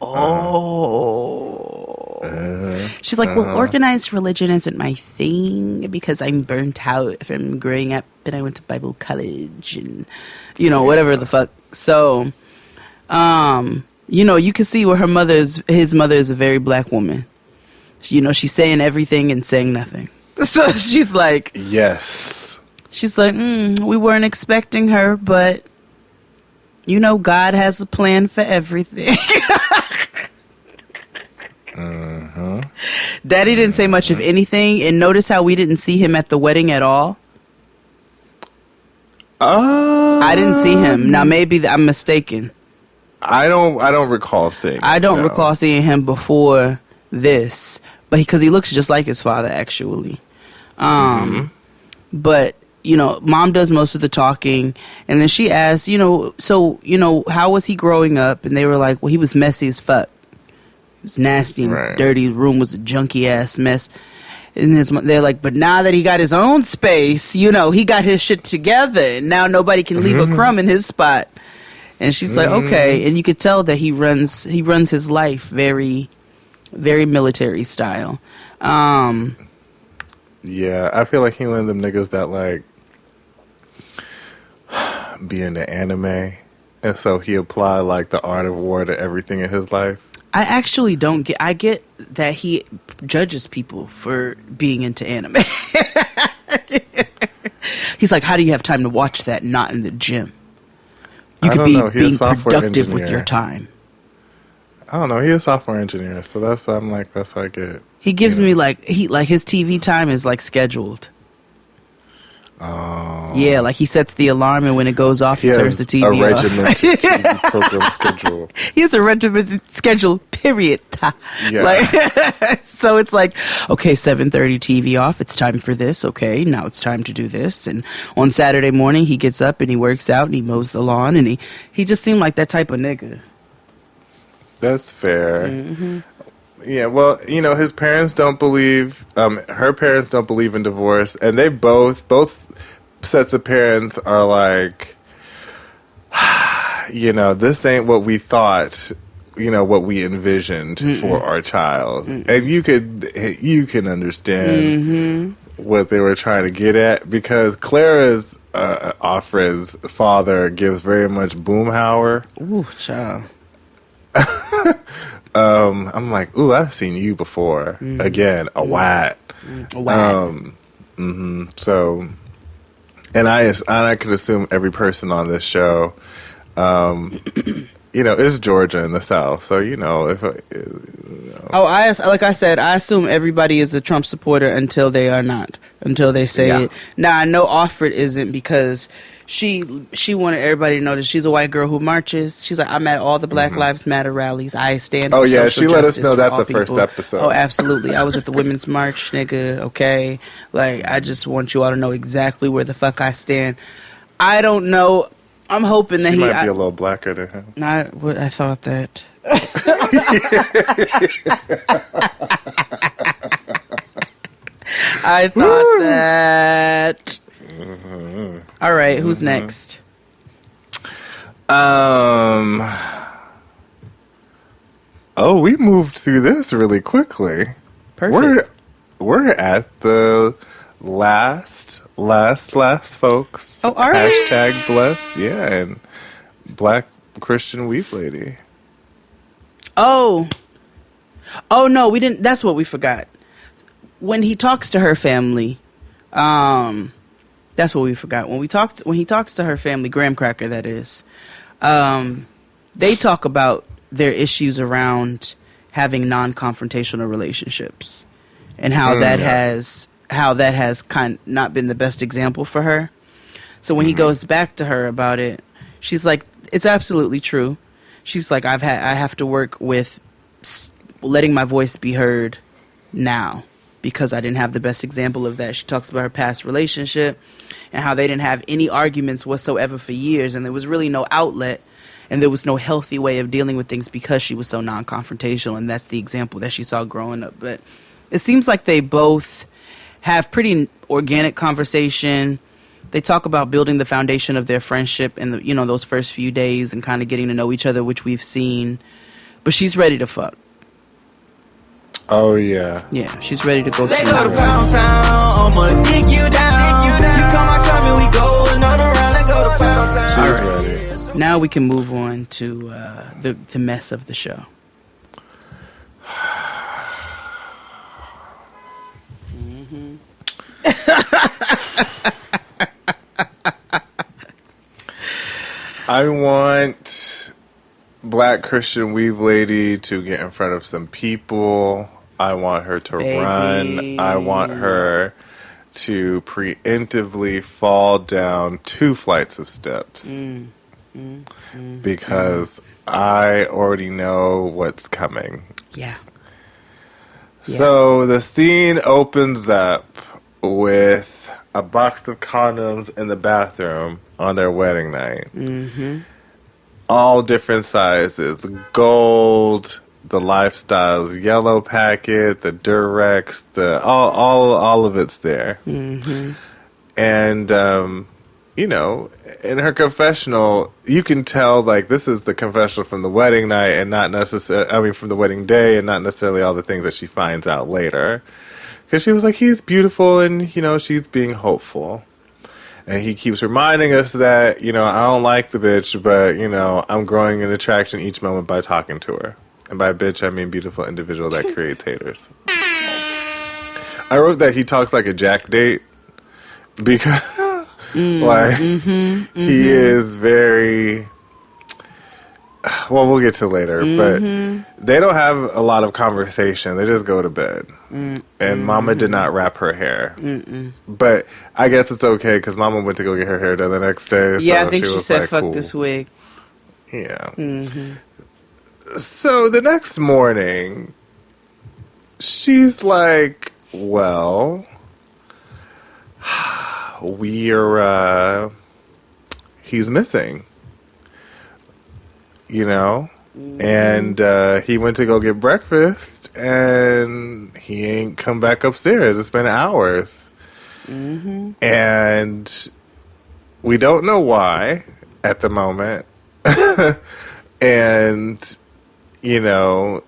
she's like, well, organized religion isn't my thing because I'm burnt out from growing up and I went to Bible college and whatever the fuck. So you can see where his mother is a very black woman. She's saying everything and saying nothing. So she's like, yes. She's like, we weren't expecting her, but You know, God has a plan for everything. Daddy didn't say much of anything, and notice how we didn't see him at the wedding at all. I didn't see him. Now maybe I'm mistaken. I don't recall seeing. I don't recall seeing him before this, but because he looks just like his father, actually. But you know, Mom does most of the talking, and then she asks, how was he growing up? And they were like, well, he was messy as fuck. It was nasty and dirty. The room was a junky ass mess. And they're like, but now that he got his own space, he got his shit together, and now nobody can leave a crumb in his spot. And she's like, okay. And you could tell that he runs his life very, very military style. Yeah, I feel like he one of them niggas that like be into anime, and so he applied like the art of war to everything in his life. I actually don't get. I get that he judges people for being into anime. He's like, how do you have time to watch that not in the gym? You could be being productive with your time. I don't know. He's a software engineer, so that's what I get. He gives me his TV time is like scheduled. Oh. Yeah, like he sets the alarm, and when it goes off, he turns the TV a off. regimented TV program schedule. He has a regimented schedule, period. Yeah. So it's like, okay, 7:30 TV off. It's time for this. Okay, now it's time to do this. And on Saturday morning, he gets up and he works out and he mows the lawn, and he just seemed like that type of nigga. That's fair. Mm-hmm. Yeah, well, his parents don't believe, her parents don't believe in divorce, and they both sets of parents are like, this ain't what we thought, what we envisioned for our child. And you can understand what they were trying to get at, because Clara's, Offred's father gives very much Boomhauer. Ooh, child. I'm like, ooh, I've seen you before. Again, a wat. So, and I could assume every person on this show, is Georgia in the South. So, I assume everybody is a Trump supporter until they are not, until they say it. Now, I know Offred isn't, because she wanted everybody to know that she's a white girl who marches. She's like, I'm at all the Black Lives Matter rallies. I stand for social she let us justice know that for the all first people. episode. Oh, absolutely. I was at the Women's March, nigga, okay? Like, I just want you all to know exactly where the fuck I stand. I don't know. I'm hoping that she might be a little blacker than him. I thought that. I thought that. All right, who's next? We moved through this really quickly. Perfect. We're at the last folks. Oh, all right. Hashtag blessed, yeah, and Black Christian Weave Lady. Oh no, we didn't. That's what we forgot. When he talks to her family, that's what we forgot. When he talks to her family, Graham Cracker, that is, they talk about their issues around having non-confrontational relationships, and how that has kind of not been the best example for her. So when he goes back to her about it, she's like, "It's absolutely true." She's like, I have to work with letting my voice be heard now, because I didn't have the best example of that. She talks about her past relationship and how they didn't have any arguments whatsoever for years, and there was really no outlet, and there was no healthy way of dealing with things because she was so non-confrontational, and that's the example that she saw growing up. But it seems like they both have pretty organic conversation. They talk about building the foundation of their friendship in those first few days and kind of getting to know each other, which we've seen. But she's ready to fuck. Oh, yeah. Yeah, she's ready to go. They go to Pound Town, I'ma dig you down. You come, I come, and we go another round. They go to Pound Town. She's ready. Now we can move on to the mess of the show. I want Black Christian Weave Lady to get in front of some people. I want her to run. I want her to preemptively fall down 2 flights of steps. Because I already know what's coming. Yeah. So the scene opens up with a box of condoms in the bathroom on their wedding night. All different sizes. Gold, the Lifestyles yellow packet, the Durex, all of it's there. And you know, in her confessional, you can tell like this is the confessional from the wedding night and not necessarily, I mean, from the wedding day and not necessarily all the things that she finds out later. Because she was like, he's beautiful and, you know, she's being hopeful. And he keeps reminding us that, you know, I don't like the bitch, but, you know, I'm growing in attraction each moment by talking to her. And by bitch, I mean beautiful individual that creates haters. I wrote that he talks like a Jack date because, he is very... Well, we'll get to later, but they don't have a lot of conversation. They just go to bed. And Mama did not wrap her hair. But I guess it's okay because Mama went to go get her hair done the next day. Yeah, so I think she was said, like, fuck cool. this wig. Yeah. So the next morning, she's like, well, he's missing. You know? And he went to go get breakfast, and he ain't come back upstairs. It's been hours. And we don't know why at the moment. And, you know,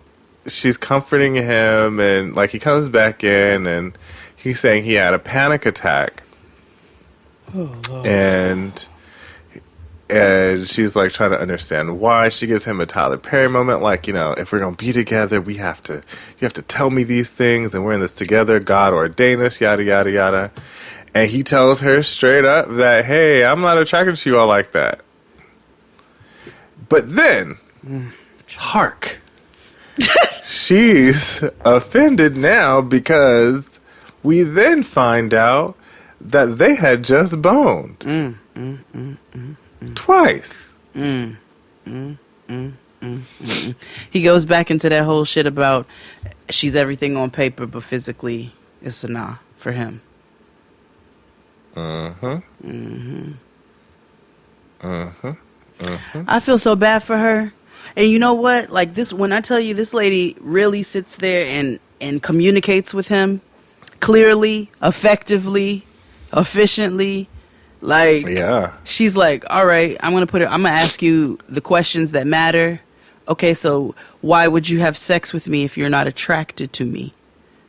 she's comforting him, and, like, he comes back in, and he's saying he had a panic attack. And she's like trying to understand why. She gives him a Tyler Perry moment, like, you know, if we're gonna be together, you have to tell me these things, and we're in this together. God ordained us, yada yada yada. And he tells her straight up that, hey, I'm not attracted to you all like that. But then, hark, she's offended now because we then find out that they had just boned. Twice. He goes back into that whole shit about she's everything on paper, but physically it's a nah for him. I feel so bad for her. And you know what? Like this, when I tell you this lady really sits there and communicates with him clearly, effectively, efficiently. Like, yeah. She's like, all right, I'm going to ask you the questions that matter. Okay, so why would you have sex with me if you're not attracted to me?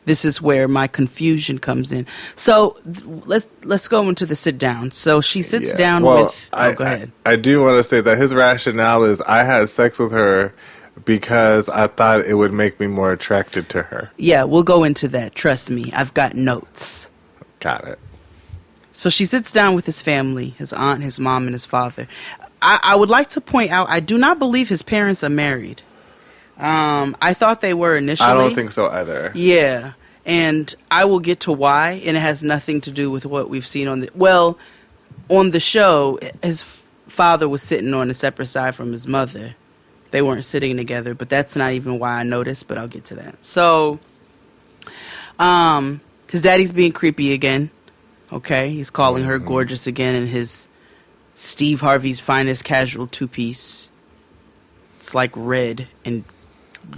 This is where my confusion comes in. So let's go into the sit down. So she sits down with... go ahead. I do want to say that his rationale is I had sex with her because I thought it would make me more attracted to her. Yeah, we'll go into that. Trust me. I've got notes. Got it. So she sits down with his family, his aunt, his mom, and his father. I would like to point out, I do not believe his parents are married. I thought they were initially. I don't think so either. Yeah. And I will get to why, and it has nothing to do with what we've seen on the show, his father was sitting on a separate side from his mother. They weren't sitting together, but that's not even why I noticed, but I'll get to that. So, his daddy's being creepy again. Okay, he's calling her gorgeous again in his Steve Harvey's finest casual two-piece. It's like red and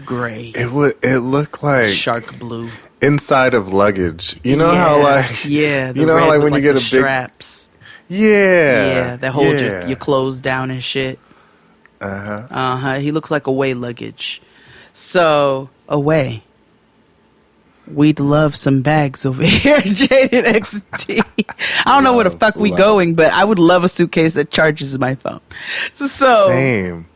gray. It looked like shark blue inside of luggage. You know how like the you know red how like was when like you get the a big straps. Yeah, that hold your clothes down and shit. He looks like away luggage. So away. We'd love some bags over here, Jaded XT. I don't know where the fuck we going, but I would love a suitcase that charges my phone. So same.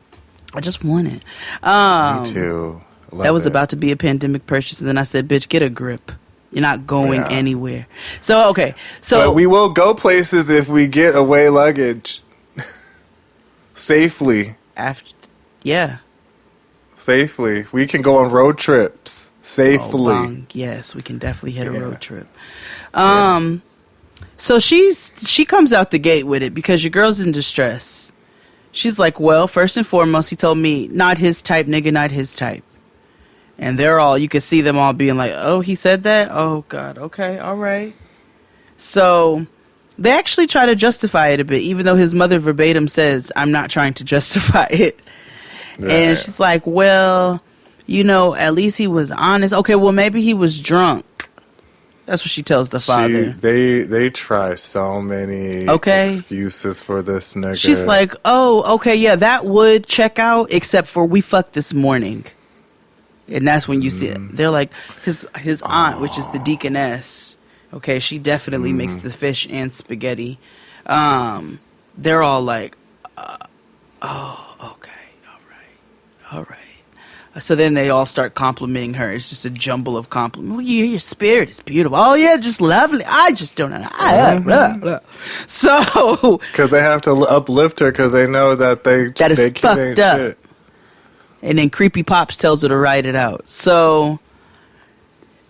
I just want it. Me too. That was about to be a pandemic purchase, and then I said, "Bitch, get a grip. You're not going anywhere." So okay, so but we will go places if we get away luggage. safely. Safely. We can go on road trips safely. Yes, we can definitely hit a road trip. So she comes out the gate with it because your girl's in distress. She's like, well, first and foremost, he told me not his type, nigga, not his type. And you could see them all being like, oh, he said that? Oh, God. Okay. All right. So they actually try to justify it a bit, even though his mother verbatim says, I'm not trying to justify it. Right. And she's like, well, at least he was honest. Okay, well, maybe he was drunk. That's what she tells the father. They try so many excuses for this nigga. She's like, oh, okay, yeah, that would check out, except for we fucked this morning. And that's when you see it. They're like, his aunt, which is the deaconess, okay, she definitely makes the fish and spaghetti. They're all like, oh, okay, all right. So then they all start complimenting her. It's just a jumble of compliments. Well, your spirit is beautiful. Oh, yeah, just lovely. I just don't know. So. Because they have to uplift her because they know that that is fucked up. Shit. And then Creepy Pops tells her to write it out. So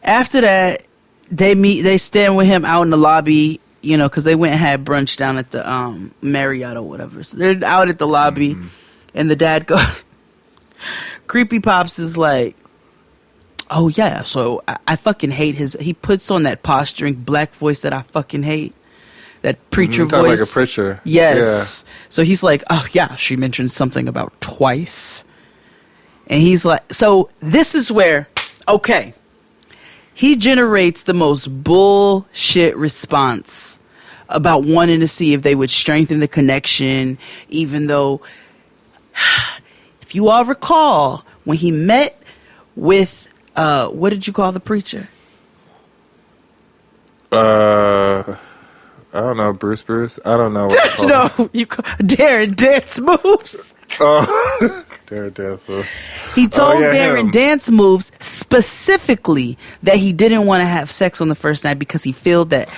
after that, they stand with him out in the lobby, because they went and had brunch down at the Marriott or whatever. So they're out at the lobby, and the dad goes, Creepy Pops is like, oh yeah, so I fucking hate he puts on that posturing black voice that I fucking hate. That preacher voice. Like a preacher. Yes. Yeah. So he's like, oh yeah, she mentioned something about twice. And he's like, so this is where, okay, he generates the most bullshit response about wanting to see if they would strengthen the connection, even though, if you all recall, when he met with, what did you call the preacher? I don't know, Bruce. I don't know what to No, you call Darren Dance Moves. Oh, Darren Dance Moves. He told Darren Dance Moves specifically that he didn't want to have sex on the first night because he feels that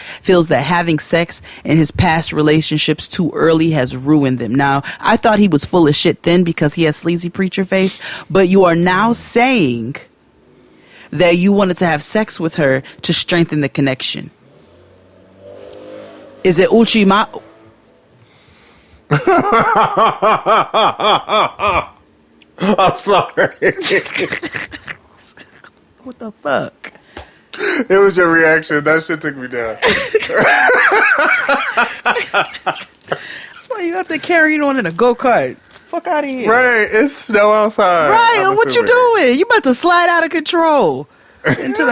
having sex in his past relationships too early has ruined them. Now, I thought he was full of shit then because he has sleazy preacher face, but you are now saying that you wanted to have sex with her to strengthen the connection. Is it Uchima? I'm sorry. What the fuck? It was your reaction. That shit took me down. That's why you out there carrying on in a go-kart. Fuck out of here. Right, it's snow outside. Right, what you doing? You about to slide out of control. Straight into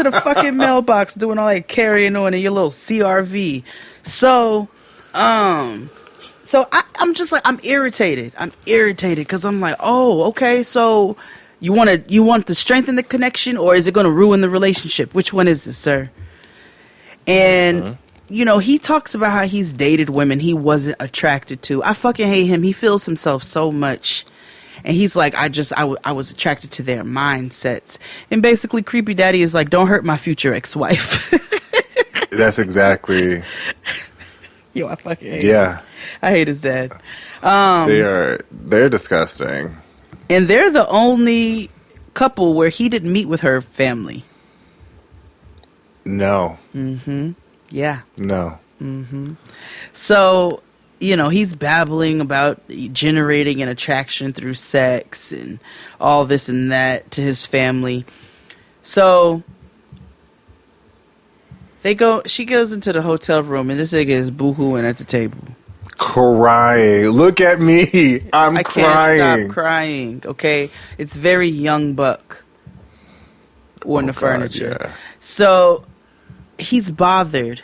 the fucking mailbox doing all that carrying on in your little CRV. So I'm just like, I'm irritated because I'm like, oh, okay, so you want to strengthen the connection, or is it going to ruin the relationship? Which one is this, sir? And he talks about how he's dated women he wasn't attracted to. I fucking hate him. He feels himself so much. And he's like, I was attracted to their mindsets. And basically, Creepy Daddy is like, don't hurt my future ex-wife. That's exactly. Yo, I fucking hate him. I hate his dad. They're disgusting. And they're the only couple where he didn't meet with her family. No. Mm-hmm. Yeah. No. Mm-hmm. So, he's babbling about generating an attraction through sex and all this and that to his family. So she goes into the hotel room and this nigga is boo-hooing at the table. Crying. Look at me. I crying. Can't stop crying. Okay. It's very Young Buck on the furniture. Yeah. So he's bothered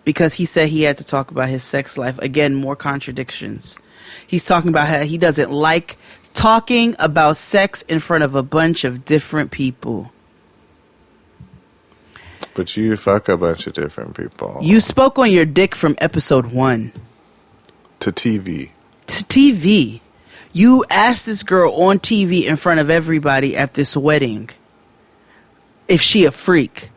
because he said he had to talk about his sex life. Again, more contradictions. He's talking about how he doesn't like talking about sex in front of a bunch of different people. But you fuck a bunch of different people. You spoke on your dick from episode 1. To TV. To TV. You asked this girl on TV in front of everybody at this wedding if she a freak.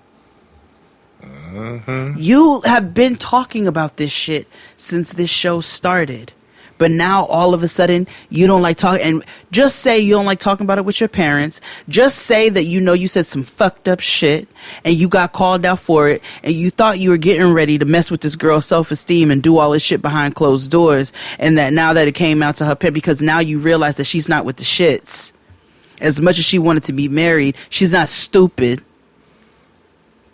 Mm-hmm. You have been talking about this shit since this show started. But now all of a sudden you don't like talking, and just say you don't like talking about it with your parents. Just say that you said some fucked up shit and you got called out for it, and you thought you were getting ready to mess with this girl's self-esteem and do all this shit behind closed doors, and that now that it came out to her parents, because now you realize that she's not with the shits. As much as she wanted to be married, she's not stupid.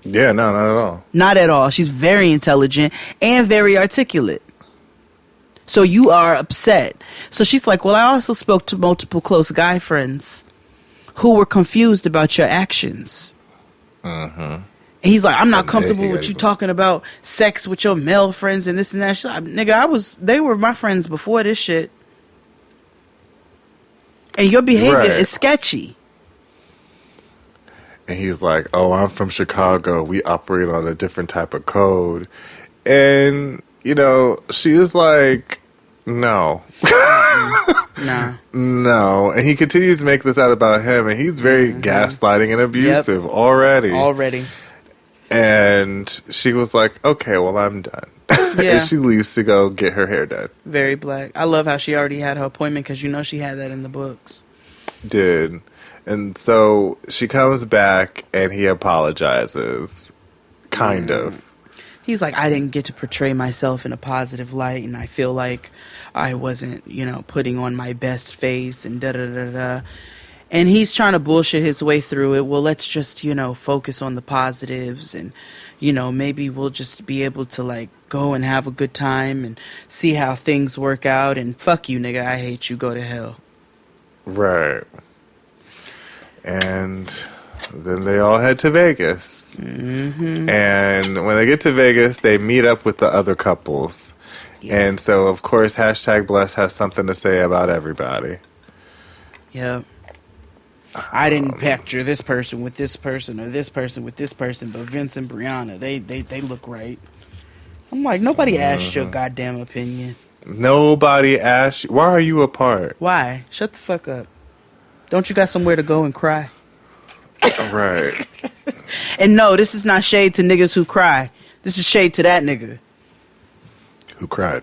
Yeah, no, not at all. Not at all. She's very intelligent and very articulate. So you are upset. So she's like, well, I also spoke to multiple close guy friends who were confused about your actions. And he's like, I'm not comfortable with you talking about sex with your male friends and this and that. She's like, nigga, they were my friends before this shit. And your behavior is sketchy. And he's like, oh, I'm from Chicago. We operate on a different type of code. And, she is like, no. Nah. No. And he continues to make this out about him. And he's very gaslighting and abusive already. And she was like, okay, well, I'm done. Yeah. And she leaves to go get her hair done. Very black. I love how she already had her appointment because she had that in the books. Did. And so she comes back and he apologizes. Kind of. He's like, I didn't get to portray myself in a positive light, and I feel like I wasn't, putting on my best face and da-da-da-da. And he's trying to bullshit his way through it. Well, let's just, focus on the positives, and, maybe we'll just be able to, go and have a good time and see how things work out, and fuck you, nigga, I hate you, go to hell. Right. And then they all head to Vegas. And when they get to Vegas, they meet up with the other couples. Yeah. And so, of course, #Bless has something to say about everybody. Yeah. I didn't picture this person with this person or this person with this person, but Vince and Brianna, they look right. I'm like, nobody asked your goddamn opinion. Nobody asked you. Why are you apart? Why? Shut the fuck up. Don't you got somewhere to go and cry? Right. And no, this is not shade to niggas who cry. This is shade to that nigga. Who cried?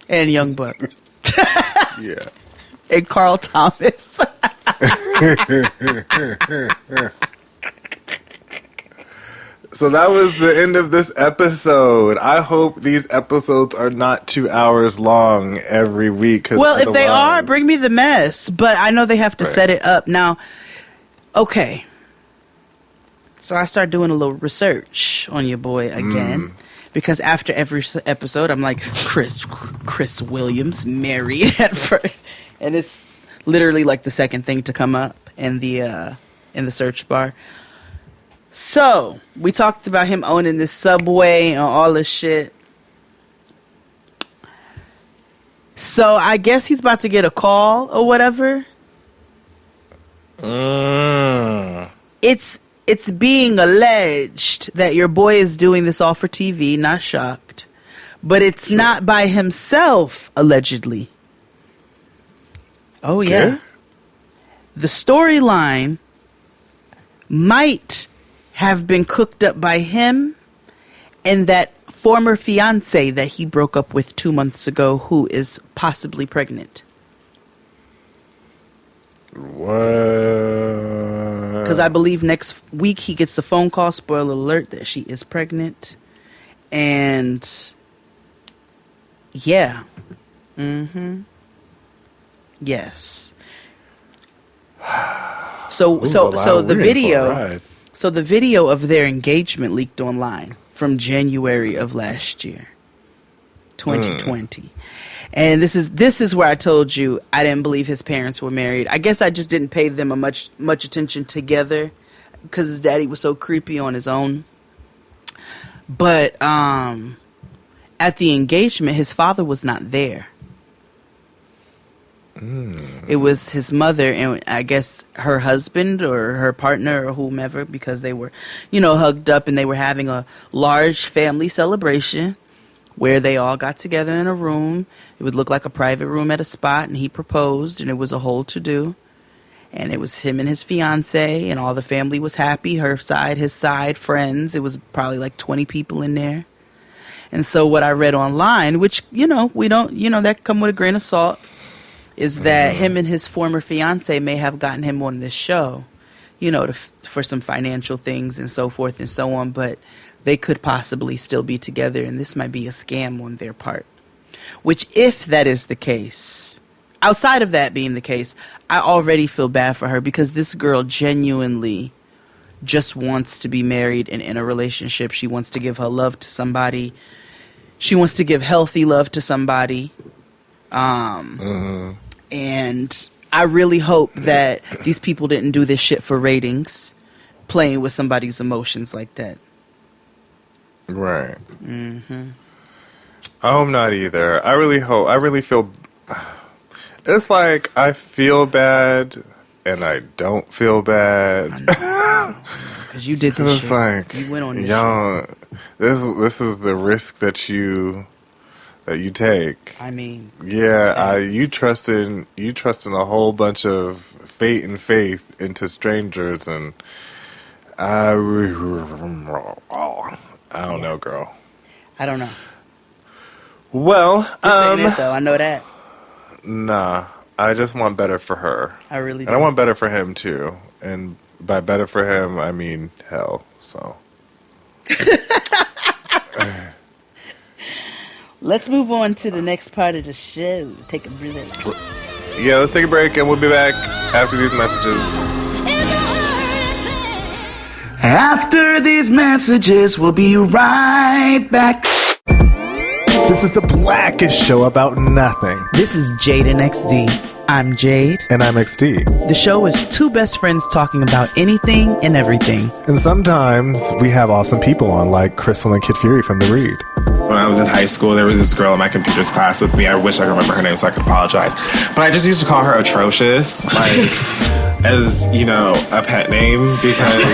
And Young Buck. Yeah. And Carl Thomas. So that was the end of this episode. I hope these episodes are not 2 hours long every week. Well, if they are, bring me the mess. But I know they have to set it up. Now, okay. So I start doing a little research on your boy again. Because after every episode, I'm like, Chris Williams, married at first. And it's literally like the second thing to come up in the search bar. So, we talked about him owning this Subway and all this shit. So, I guess he's about to get a call or whatever. It's being alleged that your boy is doing this all for TV, not shocked. But it's not by himself, allegedly. Oh, yeah. Okay. The storyline might have been cooked up by him and that former fiance that he broke up with 2 months ago, who is possibly pregnant. What? Because I believe next week he gets a phone call, spoiler alert, that she is pregnant. And yeah. Yes. So the video of their engagement leaked online from January of last year, 2020. And this is where I told you I didn't believe his parents were married. I guess I just didn't pay them much attention together because his daddy was so creepy on his own. But at the engagement, his father was not there. It was his mother and I guess her husband or her partner or whomever, because they were, hugged up and they were having a large family celebration where they all got together in a room. It would look like a private room at a spot, and he proposed, and it was a whole to-do. And it was him and his fiance, and all the family was happy, her side, his side, friends. It was probably like 20 people in there. And so what I read online, which, we don't, that come with a grain of salt, is that him and his former fiance may have gotten him on this show, for some financial things and so forth and so on, but they could possibly still be together, and this might be a scam on their part. Which, if that is the case, outside of that being the case, I already feel bad for her, because this girl genuinely just wants to be married and in a relationship. She wants to give her love to somebody. She wants to give healthy love to somebody. And I really hope that these people didn't do this shit for ratings, playing with somebody's emotions like that. Right. I hope not either. I really feel... It's like I feel bad and I don't feel bad. Because you did this shit. Like, you went on this shit. This is the risk that you take. I mean, you trusted a whole bunch of fate and faith into strangers, and I don't know, girl. I don't know. Well, this ain't it though. I know that. Nah, I just want better for her. I really do. And I want better for him too. And by better for him, I mean hell. So. Let's move on to the next part of the show. Take a break. Yeah, let's take a break, and we'll be back after these messages. After these messages, we'll be right back. This is the blackest show about nothing. This is Jade and XD. I'm Jade. And I'm XD. The show is two best friends talking about anything and everything. And sometimes we have awesome people on, like Crystal and Kid Fury from The Read. When I was in high school, there was this girl in my computers class with me. I wish I could remember her name so I could apologize. But I just used to call her Atrocious, as, a pet name, because...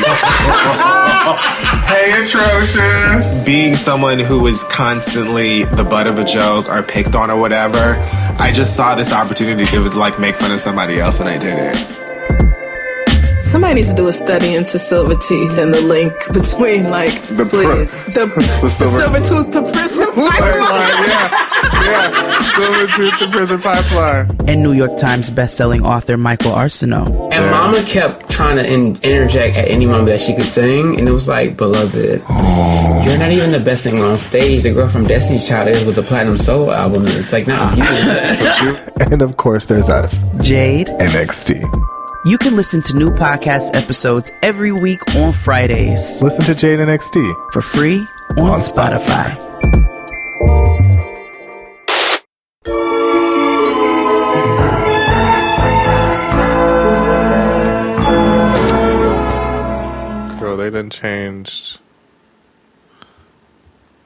Hey, Atrocious! Being someone who was constantly the butt of a joke or picked on or whatever, I just saw this opportunity to make fun of somebody else, and I did it. Somebody needs to do a study into silver teeth and the link between the silver tooth to prison pipeline. Silver tooth to prison pipeline. And New York Times bestselling author Michael Arceneaux. And Mama kept trying to interject at any moment that she could sing, and it was like, beloved, you're not even the best singer on stage. The girl from Destiny's Child is with the Platinum Soul album. It's like, not you. And of course, there's us, Jade and XD. You can listen to new podcast episodes every week on Fridays. Listen to Jade and XD for free on Spotify. Girl, they done changed.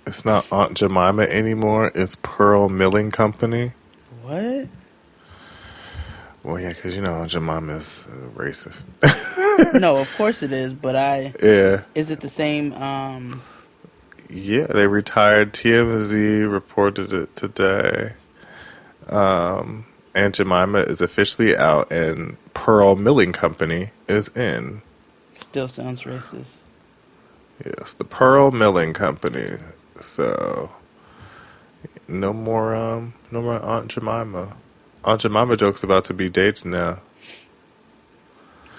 It's not Aunt Jemima anymore. It's Pearl Milling Company. What? Well, yeah, because Aunt Jemima is racist. No, of course it is, but Yeah. Is it the same? Yeah, they retired. TMZ reported it today. Aunt Jemima is officially out, and Pearl Milling Company is in. Still sounds racist. Yes, the Pearl Milling Company. So, no more Aunt Jemima. Aunt Jemima joke's about to be dated now.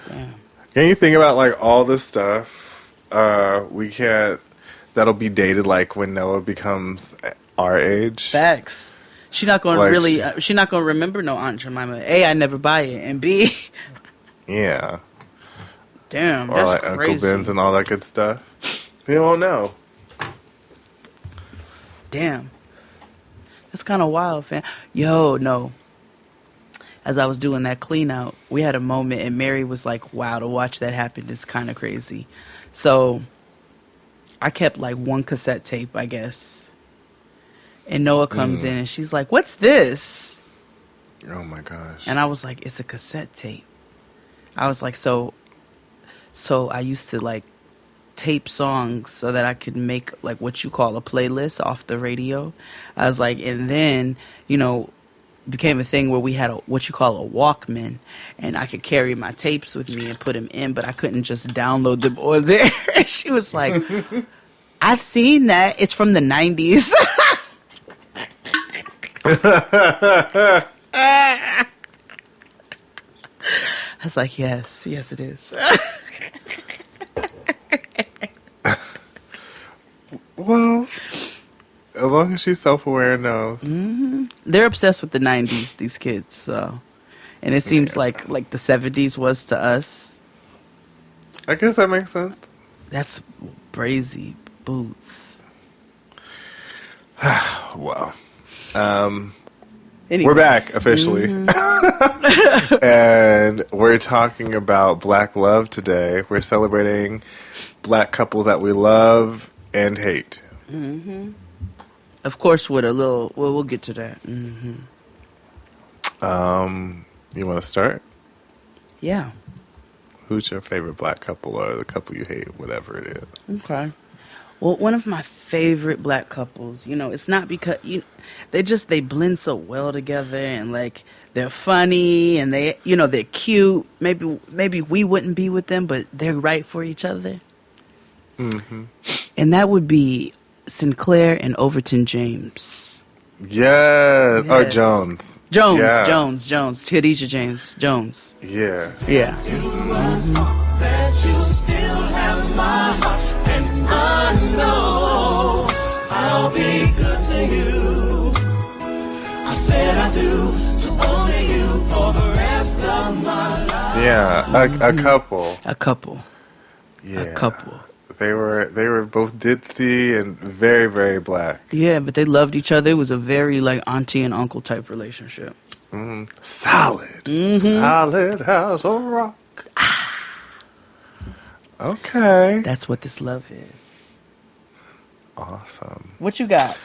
Damn. Can you think about all this stuff? That'll be dated when Noah becomes our age. Facts. She's not gonna she's not gonna remember no Aunt Jemima. A, I never buy it, and B, yeah. Damn, or that's crazy. Uncle Ben's and all that good stuff. They won't know. Damn. That's kind of wild, fam. Yo, no. As I was doing that clean out, we had a moment, and Mary was like, wow, to watch that happen is kind of crazy. So I kept one cassette tape, I guess. And Noah comes in, and she's like, what's this? Oh, my gosh. And I was like, it's a cassette tape. I was like, so I used to tape songs so that I could make what you call a playlist off the radio. I was like, and then, became a thing where we had what you call a Walkman, and I could carry my tapes with me and put them in, but I couldn't just download them on there. She was like, I've seen that. It's from the 90s. I was like, yes, it is. Well, as long as she's self-aware and knows. Mm-hmm. They're obsessed with the 90s, these kids. So, and it seems like the 70s was to us. I guess that makes sense. That's brazy boots. Wow. Anyway. We're back officially. Mm-hmm. And we're talking about Black love today. We're celebrating Black couples that we love and hate. Mm-hmm. Of course, with a little... Well, we'll get to that. Mm-hmm. You want to start? Yeah. Who's your favorite Black couple or the couple you hate, whatever it is? Okay. Well, one of my favorite Black couples, it's not because, they blend so well together and, like, they're funny and they're cute. Maybe we wouldn't be with them, but they're right for each other. Mm-hmm. And that would be Sinclair and Overton James. Yes. Or Jones. Jones. Khadijah James Jones. Yeah. Yeah. That you still have my heart, and I know I'll be good to you. I said I do to only you for the rest of my life. Yeah, a couple. A couple. Yeah. A couple. They were both ditzy and very, very Black. Yeah, but they loved each other. It was a very, like, auntie and uncle type relationship. Solid. Mm-hmm. Solid house of rock. Okay. That's what this love is. Awesome. What you got?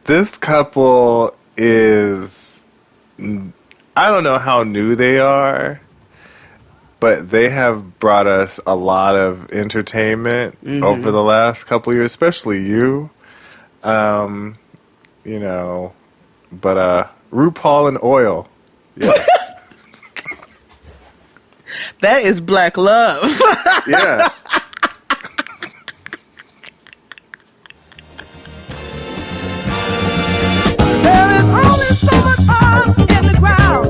This couple is... I don't know how new they are, but they have brought us a lot of entertainment over the last couple years, especially you. But RuPaul and Oil. Yeah. That is Black love. Yeah. There is only so much oil in the ground.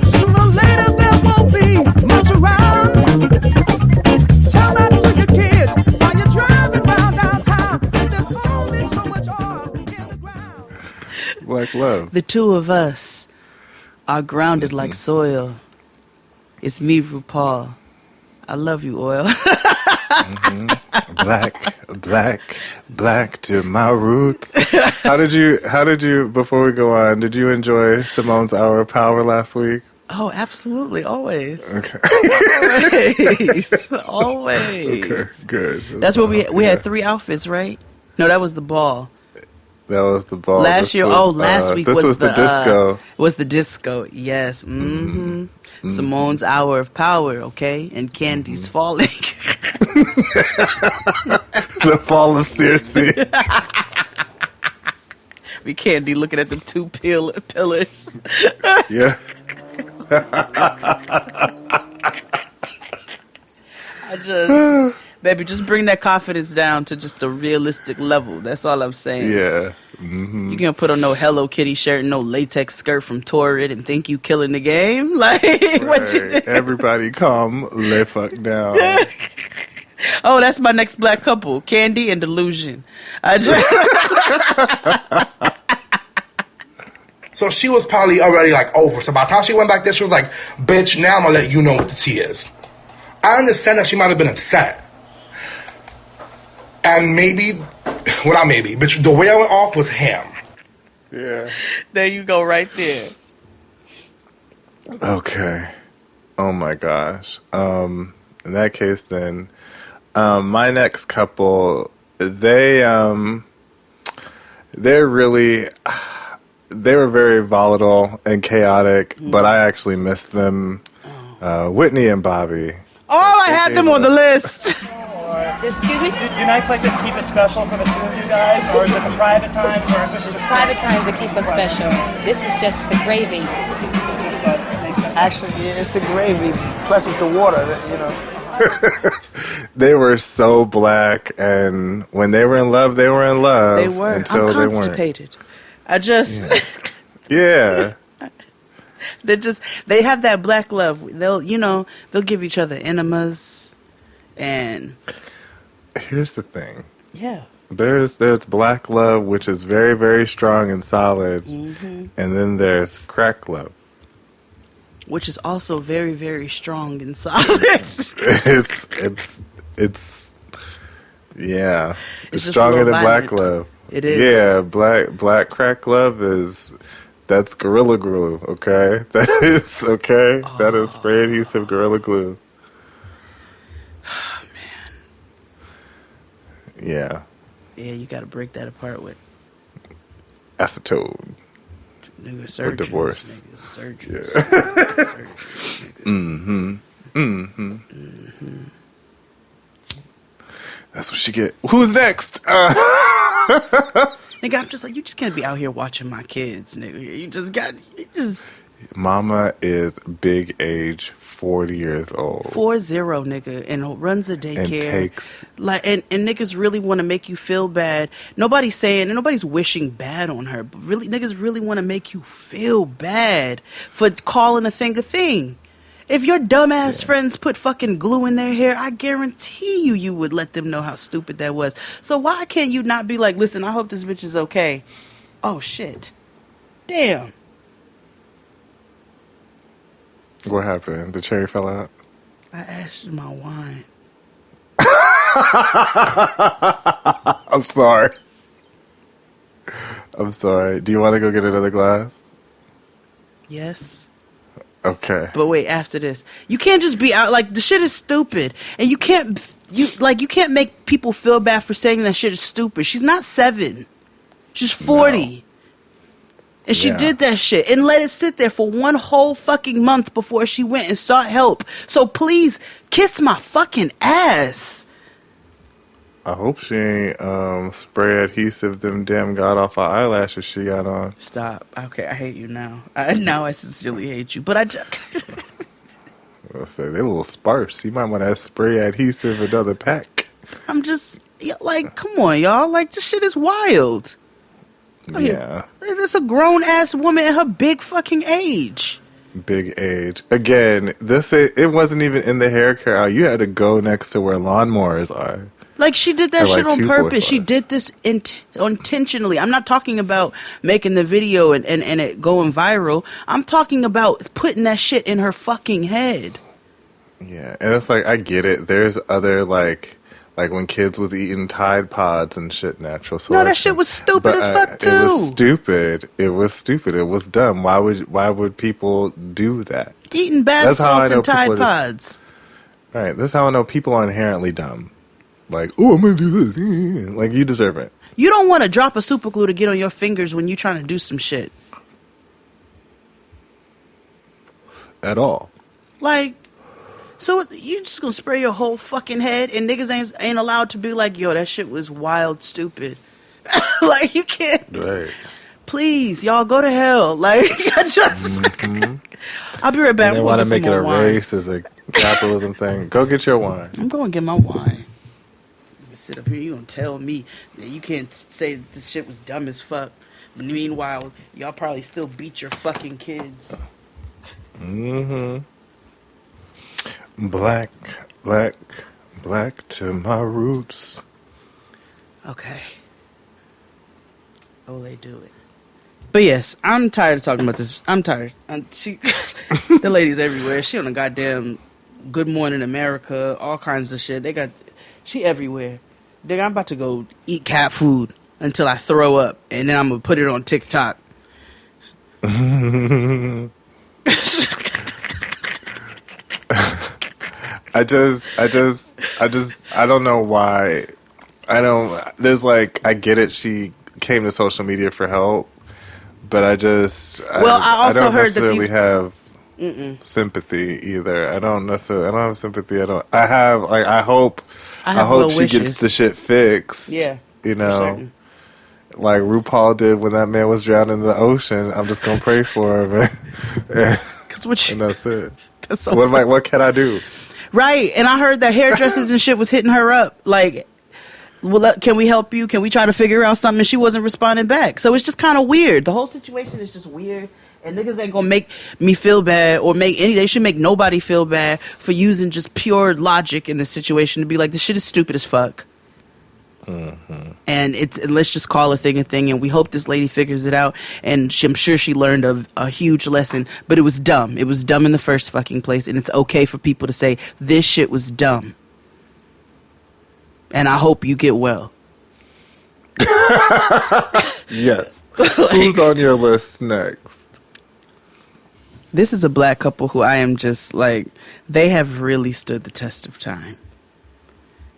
Sooner or later there won't be much around. Tell that to your kids while you're driving round downtown. There's only so much oil in the ground. Black love. The two of us are grounded like soil. It's me, RuPaul. I love you, Oil. Black to my roots. How did you, before we go on, did you enjoy Simone's Hour of Power last week? Oh, absolutely. Always. Okay. Always. Okay, good. That's what we had 3 outfits, right? No, that was the ball. That was the ball. Last week was the disco. Was the disco? Yes. Mm-hmm. Simone's Hour of Power. Okay, and Candy's falling. The fall of Circe. Be Candy looking at them 2 pillars. Yeah. Baby, just bring that confidence down to just a realistic level. That's all I'm saying. Yeah. Mm-hmm. You can't put on no Hello Kitty shirt and no latex skirt from Torrid and think you killing the game. Like, what you think? Everybody calm, lay fuck down. Oh, that's my next Black couple, Candy and Delusion. So she was probably already like over. So by the time she went back there, she was like, bitch, now I'm gonna let you know what the tea is. I understand that she might have been upset. And maybe, well, not maybe, but the way I went off was him. Yeah. There you go, right there. Okay. Oh my gosh. In that case, then, my next couple, they were very volatile and chaotic, but I actually missed them. Whitney and Bobby. Oh, I had them on the list. Excuse me? Do nights like this keep it special for the 2 of you guys, or is it the private times, or is this just Private times that keep us special. This is just the gravy. Actually, it's the gravy, plus it's the water, They were so black, and when they were in love, they were in love. They were. Until I'm they weren't. constipated. I just. Yeah. They have that black love. They'll give each other enemas, and here's the thing. Yeah. There's black love, which is very, very strong and solid, and then there's crack love, which is also very, very strong and solid. it's yeah, it's just stronger than violent. black love. It is. Yeah, black crack love that's Gorilla Glue. Okay, that is okay. Oh. That is spray adhesive Gorilla Glue. Oh, man. Yeah. Yeah, you got to break that apart with acetone. Nigga, surgeons, or divorce. Nigga, surgeons. Yeah. Surgeons, That's what she get. Who's next? Nigga, I'm just like, you just can't be out here watching my kids, nigga. You just. Mama is big age, 40 years old. 40, nigga, and runs a daycare. And takes. And niggas really want to make you feel bad. Nobody's saying, and nobody's wishing bad on her, but really, niggas really want to make you feel bad for calling a thing. If your dumbass friends put fucking glue in their hair, I guarantee you would let them know how stupid that was. So why can't you not be like, listen, I hope this bitch is okay. Oh, shit. Damn. What happened? The cherry fell out? I asked my wine. I'm sorry. Do you want to go get another glass? Yes. Okay. But wait, after this, you can't just be out like the shit is stupid, and you can't make people feel bad for saying that shit is stupid. She's not 7, she's 40, no. And she did that shit and let it sit there for one whole fucking month before she went and sought help. So please kiss my fucking ass. I hope she ain't spray adhesive them damn god awful eyelashes she got on. Stop. Okay, I hate you now. Now I sincerely hate you. But I just... I'll say they're a little sparse. You might want to spray adhesive another pack. I'm just... Like, come on, y'all. Like, this shit is wild. Yeah. There's a grown-ass woman at her big fucking age. Big age. Again, it wasn't even in the hair care aisle. You had to go next to where lawnmowers are. Like, she did that shit on purpose. She did this intentionally. I'm not talking about making the video and it going viral. I'm talking about putting that shit in her fucking head. Yeah, and it's like, I get it. There's other, like when kids was eating Tide Pods and shit, natural selection. No, that shit was stupid as fuck, too. It was stupid. It was dumb. Why would people do that? Eating bath salts and Tide Pods. Right, that's how I know people are inherently dumb. Like, oh, I'm going to do this. Like, you deserve it. You don't want to drop a super glue to get on your fingers when you're trying to do some shit. At all. Like, so you just going to spray your whole fucking head and niggas ain't allowed to be like, yo, that shit was wild stupid. Like, you can't. Right. Please, y'all, go to hell. Like, I just... I'll be right back. And they want to make it a race as a capitalism thing. Go get your wine. I'm going to get my wine. Sit up here, you gonna tell me that you can't say that this shit was dumb as fuck. Meanwhile, y'all probably still beat your fucking kids. Black to my roots. Okay. Oh, they do it. But yes, I'm tired of talking about this. I'm tired. The ladies everywhere. She on a goddamn Good Morning America, all kinds of shit. She everywhere. Nigga, I'm about to go eat cat food until I throw up, and then I'm gonna put it on TikTok. I don't know why. I get it. She came to social media for help, but I also don't heard necessarily that have sympathy either. I don't have sympathy. I hope she wishes. gets the shit fixed. Yeah. You know, like RuPaul did when that man was drowning in the ocean. I'm just gonna pray for him, and that's it. So What can I do? Right, and I heard that hairdressers and shit was hitting her up like, well, can we help you? Can we try to figure out something? And she wasn't responding back. So it's just kind of weird. The whole situation is just weird. And niggas ain't gonna make me feel bad or they should make nobody feel bad for using just pure logic in this situation to be like, this shit is stupid as fuck. Mm-hmm. And let's just call a thing, and we hope this lady figures it out. And I'm sure she learned a huge lesson, but it was dumb. It was dumb in the first fucking place, and it's okay for people to say this shit was dumb. And I hope you get well. Yes. Who's on your list next? This is a black couple who I am just like, they have really stood the test of time.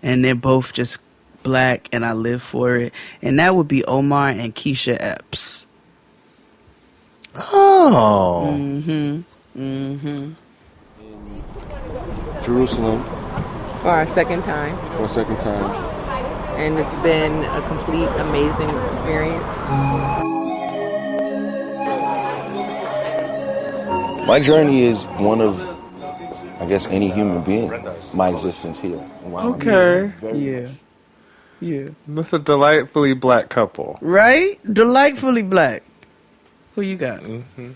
And they're both just black, and I live for it. And that would be Omar and Keisha Epps. Oh. Mm-hmm. Mm-hmm. Jerusalem. For our second time. For a second time. And it's been a complete amazing experience. My journey is one of, I guess, any human being. My existence here. Okay. Yeah. That's a delightfully black couple. Right? Delightfully black. Who you got? Mm-hmm.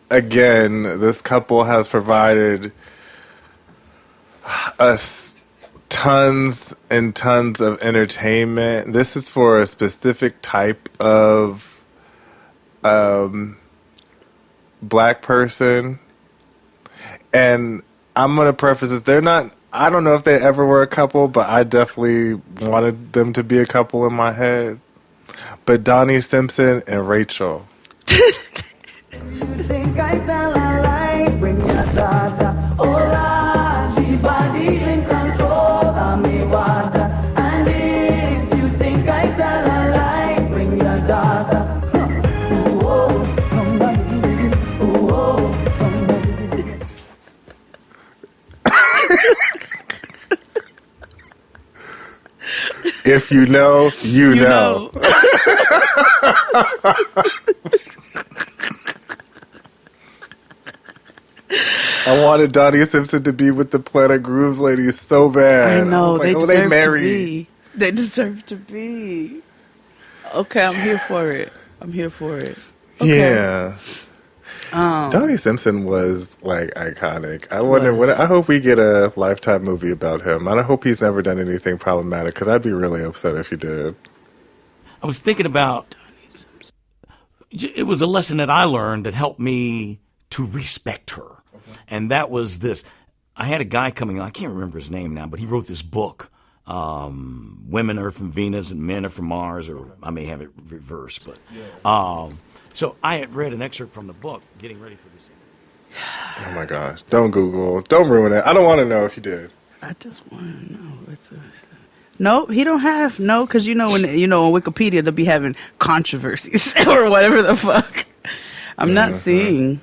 Again, this couple has provided us tons and tons of entertainment. This is for a specific type of black person. And I'm going to preface this. I don't know if they ever were a couple, but I definitely wanted them to be a couple in my head. But Donnie Simpson and Rachel. If you know, you know. I wanted Donnie Simpson to be with the Planet Grooves ladies so bad. I know. They deserve married. To be. They deserve to be. Okay, I'm here for it. Okay. Yeah. Donnie Simpson was like iconic. I hope we get a Lifetime movie about him. And I hope he's never done anything problematic, because I'd be really upset if he did. I was thinking about, it was a lesson that I learned that helped me to respect her. Okay. And that was this. I had a guy coming on, I can't remember his name now, but he wrote this book, Women Are from Venus and Men Are from Mars, or I may have it reversed, but so I had read an excerpt from the book, getting ready for this. Oh my gosh! Don't Google. Don't ruin it. I don't want to know if you did. I just want to know. No, he don't have because when on Wikipedia they'll be having controversies or whatever the fuck. I'm not seeing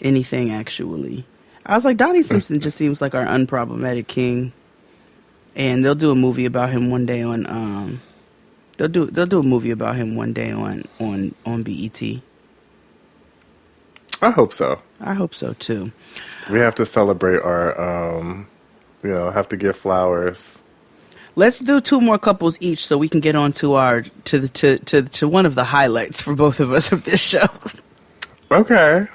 anything actually. I was like, Donnie Simpson just seems like our unproblematic king, and they'll do a movie about him one day on They'll do a movie about him one day on BET. I hope so. I hope so too. We have to celebrate our have to give flowers. Let's do 2 more couples each so we can get on to our to one of the highlights for both of us of this show. Okay.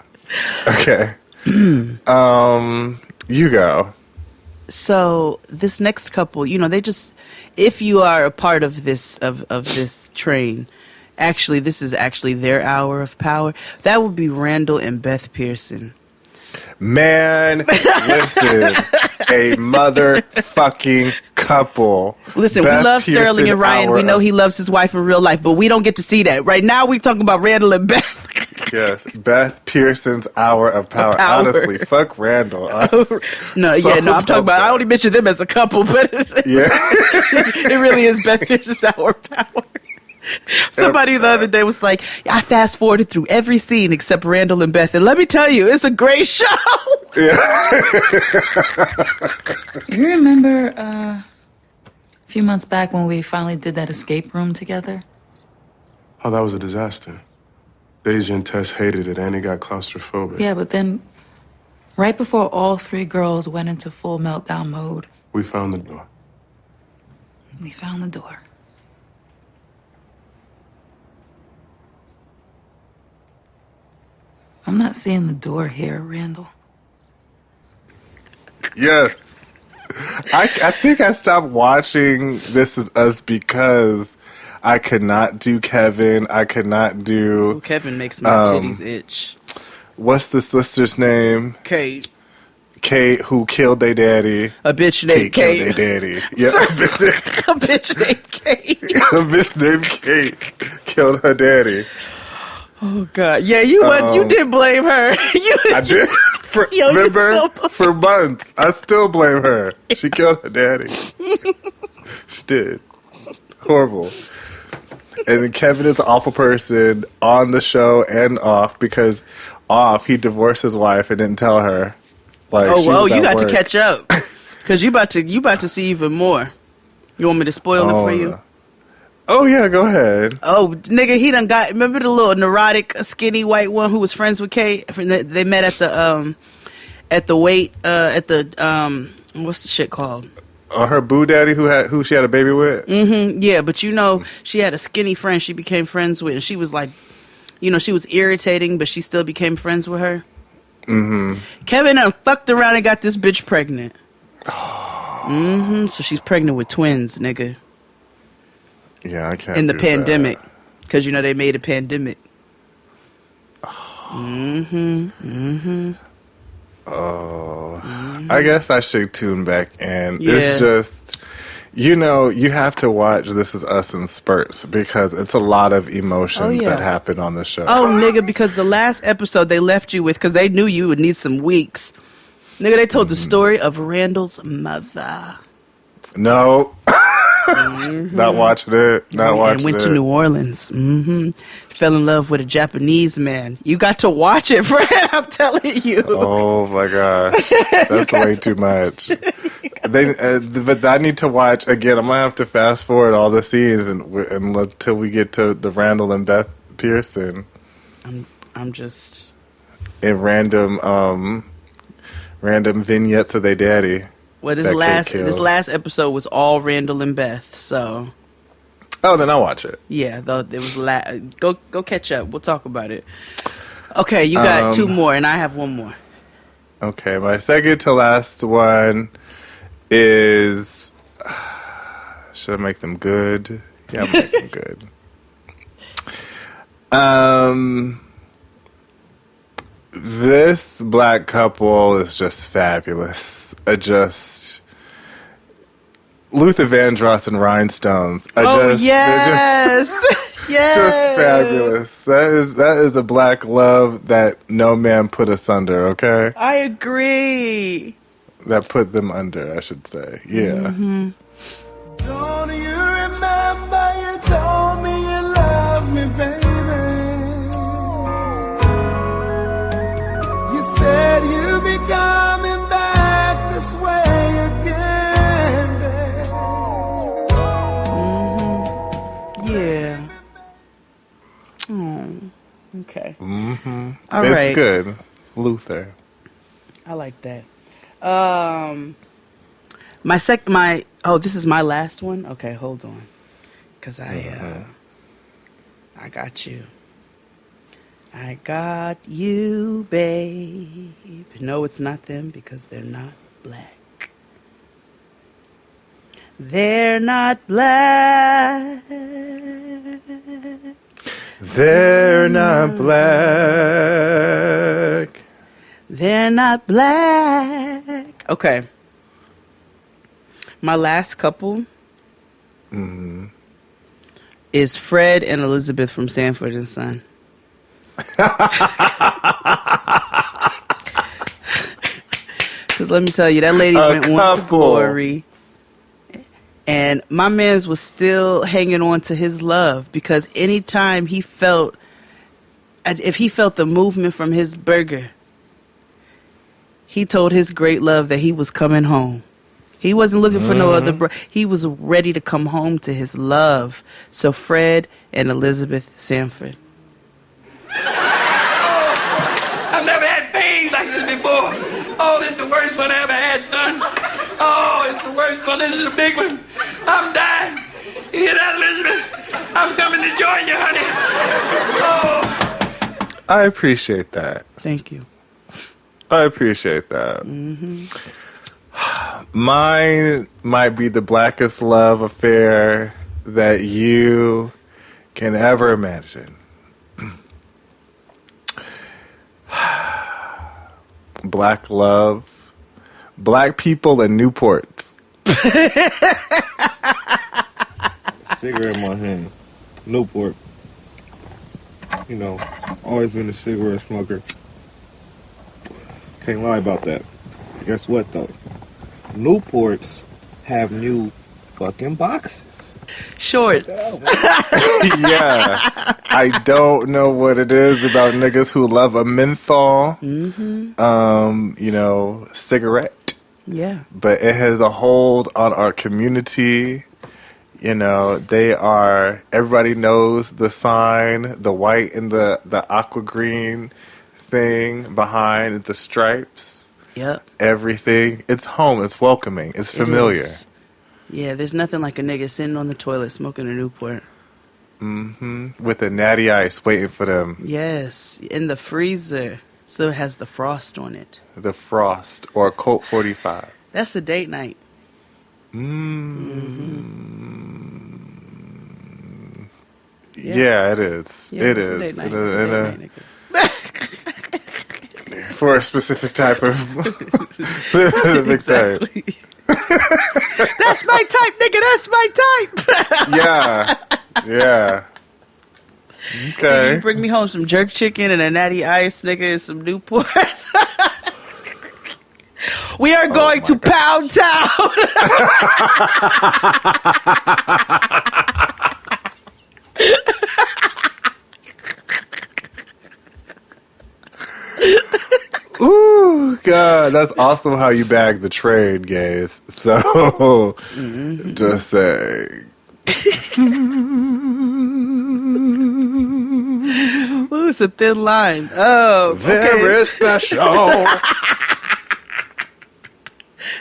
You go. So this next couple, they just, if you are a part of this of this train, actually this is actually their hour of power. That would be Randall and Beth Pearson. Man, listen, a motherfucking couple. Listen, Beth we love Pearson, Sterling and Ryan. We know he loves his wife in real life, but we don't get to see that. Right now, we talking about Randall and Beth. Yes, Beth Pearson's hour of power. Honestly, fuck Randall. I'm talking about. I only mentioned them as a couple, but it really is Beth Pearson's hour of power. Somebody the other day was like, I fast forwarded through every scene except Randall and Beth, and let me tell you, it's a great show. Yeah. You remember a few months back when we finally did that escape room together? Oh, that was a disaster. Deja and Tess hated it, and he got claustrophobic. Yeah, but then Right before all three girls went into full meltdown mode, We found the door. we found the door. I'm not seeing the door here, Randall. Yes. I think I stopped watching This Is Us because I could not do Kevin. I could not do... Ooh, Kevin makes my titties itch. What's the sister's name? Kate. Kate, who killed their daddy. A bitch named Kate. Killed their daddy. Yeah, Sorry. a bitch named Kate. a bitch named Kate killed her daddy. Oh God! Yeah, you did blame her. I did. Remember, for months, I still blame her. She killed her daddy. She did. Horrible. And then Kevin is an awful person on the show and off, because off he divorced his wife and didn't tell her. Like, you got to catch up because you about to see even more. You want me to spoil it for you? Oh yeah, go ahead. Oh nigga, he done got. Remember the little neurotic, skinny white one who was friends with Kate? They met at the what's the shit called? Her boo daddy who she had a baby with. Mm-hmm. Yeah, but she had a skinny friend she became friends with, and she was like, she was irritating, but she still became friends with her. Mm-hmm. Kevin fucked around and got this bitch pregnant. Mm-hmm. So she's pregnant with twins, nigga. Yeah, I can't. In the pandemic, because they made a pandemic. Mm-hmm. Mm-hmm. Oh, I guess I should tune back in. Yeah. It's just, you have to watch This Is Us in spurts because it's a lot of emotions that happen on the show. Oh, nigga, because the last episode they left you with, because they knew you would need some weeks. Nigga, they told the story of Randall's mother. No. Not watching it. Not watching it. And went to New Orleans. Mm-hmm. Fell in love with a Japanese man. You got to watch it, Fred. I'm telling you. Oh my gosh, that's way too much. But I need to watch again. I'm gonna have to fast forward all the scenes until we get to the Randall and Beth Pearson. I'm just in random vignettes of their daddy. Well, this last episode was all Randall and Beth, so. Oh, then I'll watch it. Yeah, though it was go catch up. We'll talk about it. Okay, you got two more, and I have one more. Okay, my second to last one is. Should I make them good? Yeah, I'll make them good. This black couple is just fabulous. Luther Vandross and Rhinestones. Yes, yes, just fabulous. That is a black love that no man put us under. Okay, I agree. That put them under, I should say. Yeah. Mm-hmm. Don't you remember you told me you love me, baby? You said you'd be coming back this way again, baby. Mm-hmm. Yeah. Oh, okay. Mm-hmm. All it's right. good. Luther. I like that. This is my last one. Okay, hold on, cause I got you. I got you, babe. No, it's not them because they're not black. They're not black. They're not black. They're not black. Okay. My last couple is Fred and Elizabeth from Sanford and Son. Because let me tell you, that lady went one for glory. And my man's was still hanging on to his love because anytime he felt, if he felt the movement from his burger, he told his great love that he was coming home. He wasn't looking for no other he was ready to come home to his love. So Fred and Elizabeth Sanford. I've never had pain like this before. Oh, this is the worst one I ever had, son. Oh, it's the worst one. This is a big one. I'm dying. You hear that, Elizabeth? I'm coming to join you, honey. Oh. I appreciate that. Thank you. I appreciate that. Mm-hmm. Mine might be the blackest love affair that you can ever imagine. Black love, black people and Newports. Cigarette in my hand. Newport. You know, always been a cigarette smoker. Can't lie about that. Guess what, though? Newports have new fucking boxes. Shorts. Yeah. I don't know what it is about niggas who love a menthol, cigarette. Yeah. But it has a hold on our community. You know, everybody knows the sign, the white and the aqua green thing behind the stripes. Yep. Everything. It's home. It's welcoming. It's familiar. Yeah, there's nothing like a nigga sitting on the toilet smoking a Newport. With a natty ice waiting for them. Yes, in the freezer. Still has the frost on it. The frost or Colt 45. That's a date night. Yeah, it is. Yeah, it it's a is. date night. It It's a is. date night, For a specific type of specific type. That's my type, nigga. That's my type. Yeah. Okay. You bring me home some jerk chicken and a natty ice, nigga, and some Newports. We are going to Pound Town. Ooh, God, that's also how you bag the trade, gays. So, just saying. Ooh, it's a thin line. Oh, very special.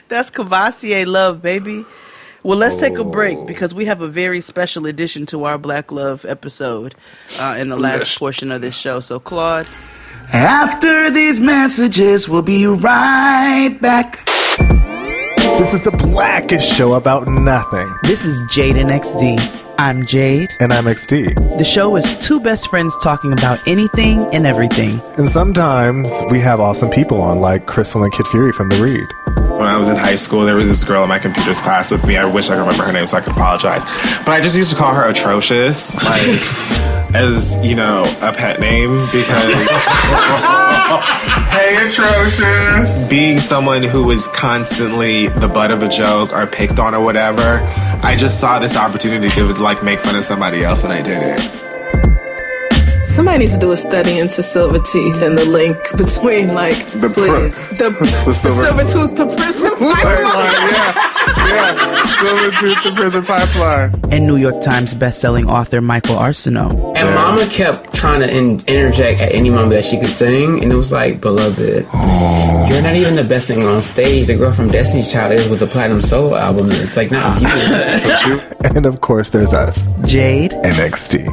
That's Cavassier Love, baby. Well, let's take a break because we have a very special addition to our Black Love episode in the last portion of this show. So, Claude. After these messages, we'll be right back. This is the blackest show about nothing. This is Jade and XD. I'm Jade. And I'm XD. The show is two best friends talking about anything and everything. And sometimes we have awesome people on, like Crystal and Kid Fury from The Read. When I was in high school, there was this girl in my computer's class with me. I wish I could remember her name so I could apologize. But I just used to call her Atrocious, as, a pet name because... Hey, Atrocious! Being someone who was constantly the butt of a joke or picked on or whatever, I just saw this opportunity to make fun of somebody else and I did it. Somebody needs to do a study into silver teeth and the link between the silver tooth to prison pipeline. Silver tooth to prison pipeline. And New York Times bestselling author Michael Arceneaux. And Mama kept trying to interject at any moment that she could sing, and it was like, beloved, you're not even the best singer on stage. The girl from Destiny's Child is with the Platinum Soul album. It's like, not you. And of course, there's us, Jade and XD.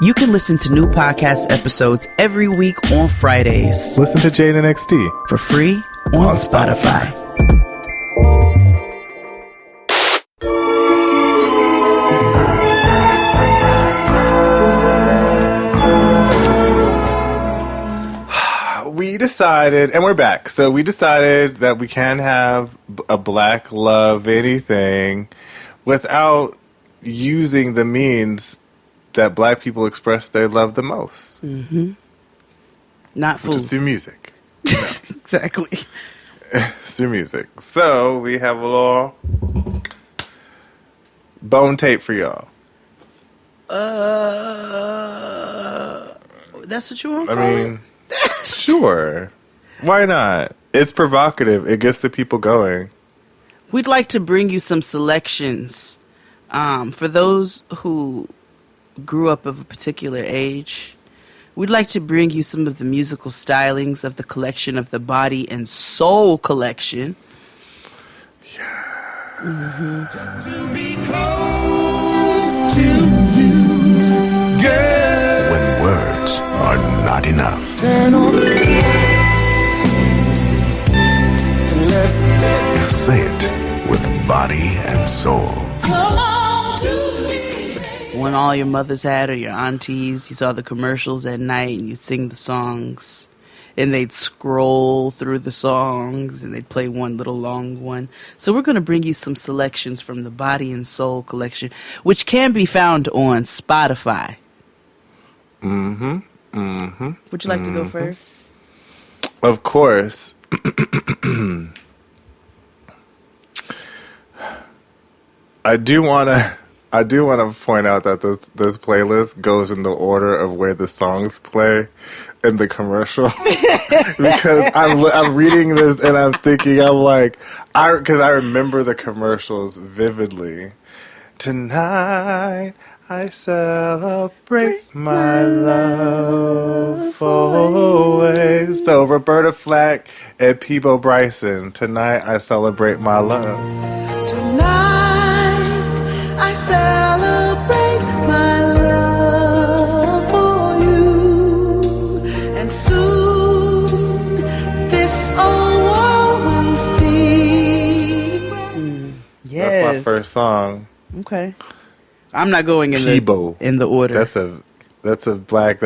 You can listen to new podcast episodes every week on Fridays. Listen to Jade and XD for free on Spotify. We decided, and we're back. So we decided that we can have a Black Love anything without using the means that Black people express their love the most. Not food. Which is through music. Exactly. It's through music. So we have a little bone tape for y'all. That's what you want? I mean, sure. Why not? It's provocative. It gets the people going. We'd like to bring you some selections for those who grew up of a particular age. We'd like to bring you some of the musical stylings of the collection of the Body and Soul collection. Yeah. Just to be close to you, girl. When words are not enough. Turn off the lights and let's Say it with Body and Soul. come on to me. When all your mothers had or your aunties, you saw the commercials at night and you'd sing the songs. And they'd scroll through the songs and they'd play one little long one. So we're going to bring you some selections from the Body and Soul collection, which can be found on Spotify. Mm-hmm. Mm-hmm. Would you like to go first? Of course. I do want to point out that this playlist goes in the order of where the songs play in the commercial. Because I'm reading this and I'm thinking, because I remember the commercials vividly. Tonight I celebrate my love always. So Roberta Flack and Peebo Bryson. Tonight I celebrate my love. Tonight I celebrate my love for you, and soon this old world will see. Yes. That's my first song. Okay. I'm not going in Peebo. the order. That's a black.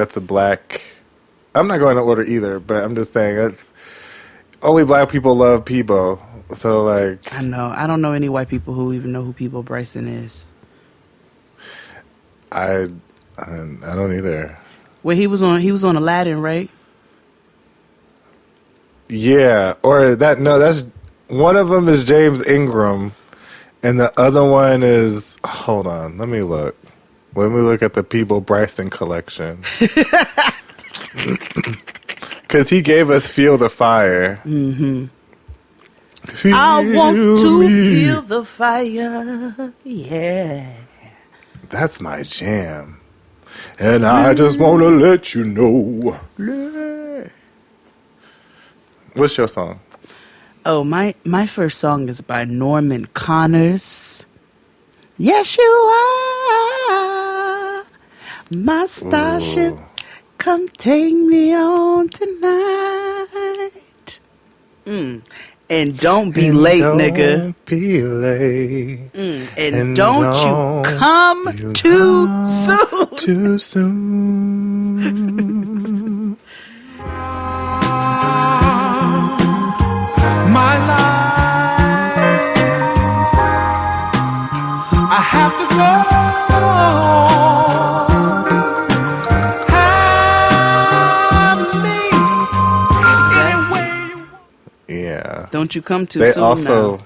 I'm not going in order either, but I'm just saying that's only black people love Peebo. So like, I know. I don't know any white people who even know who Peebo Bryson is. I don't either. Well, he was on Aladdin, right? Yeah, or that's one of them is James Ingram, and the other one is, hold on, let me look at the Peebo Bryson collection. Because he gave us Feel the Fire. Mm-hmm. I want to feel the fire. Yeah. That's my jam. And I just want to let you know. What's your song? Oh, my first song is by Norman Connors. Yes, you are my starship. Come take me on tonight. And don't be late, nigga. Don't be late. And don't you come too soon. Too soon. My life, I have to go. Yeah. Don't you come too They soon also now.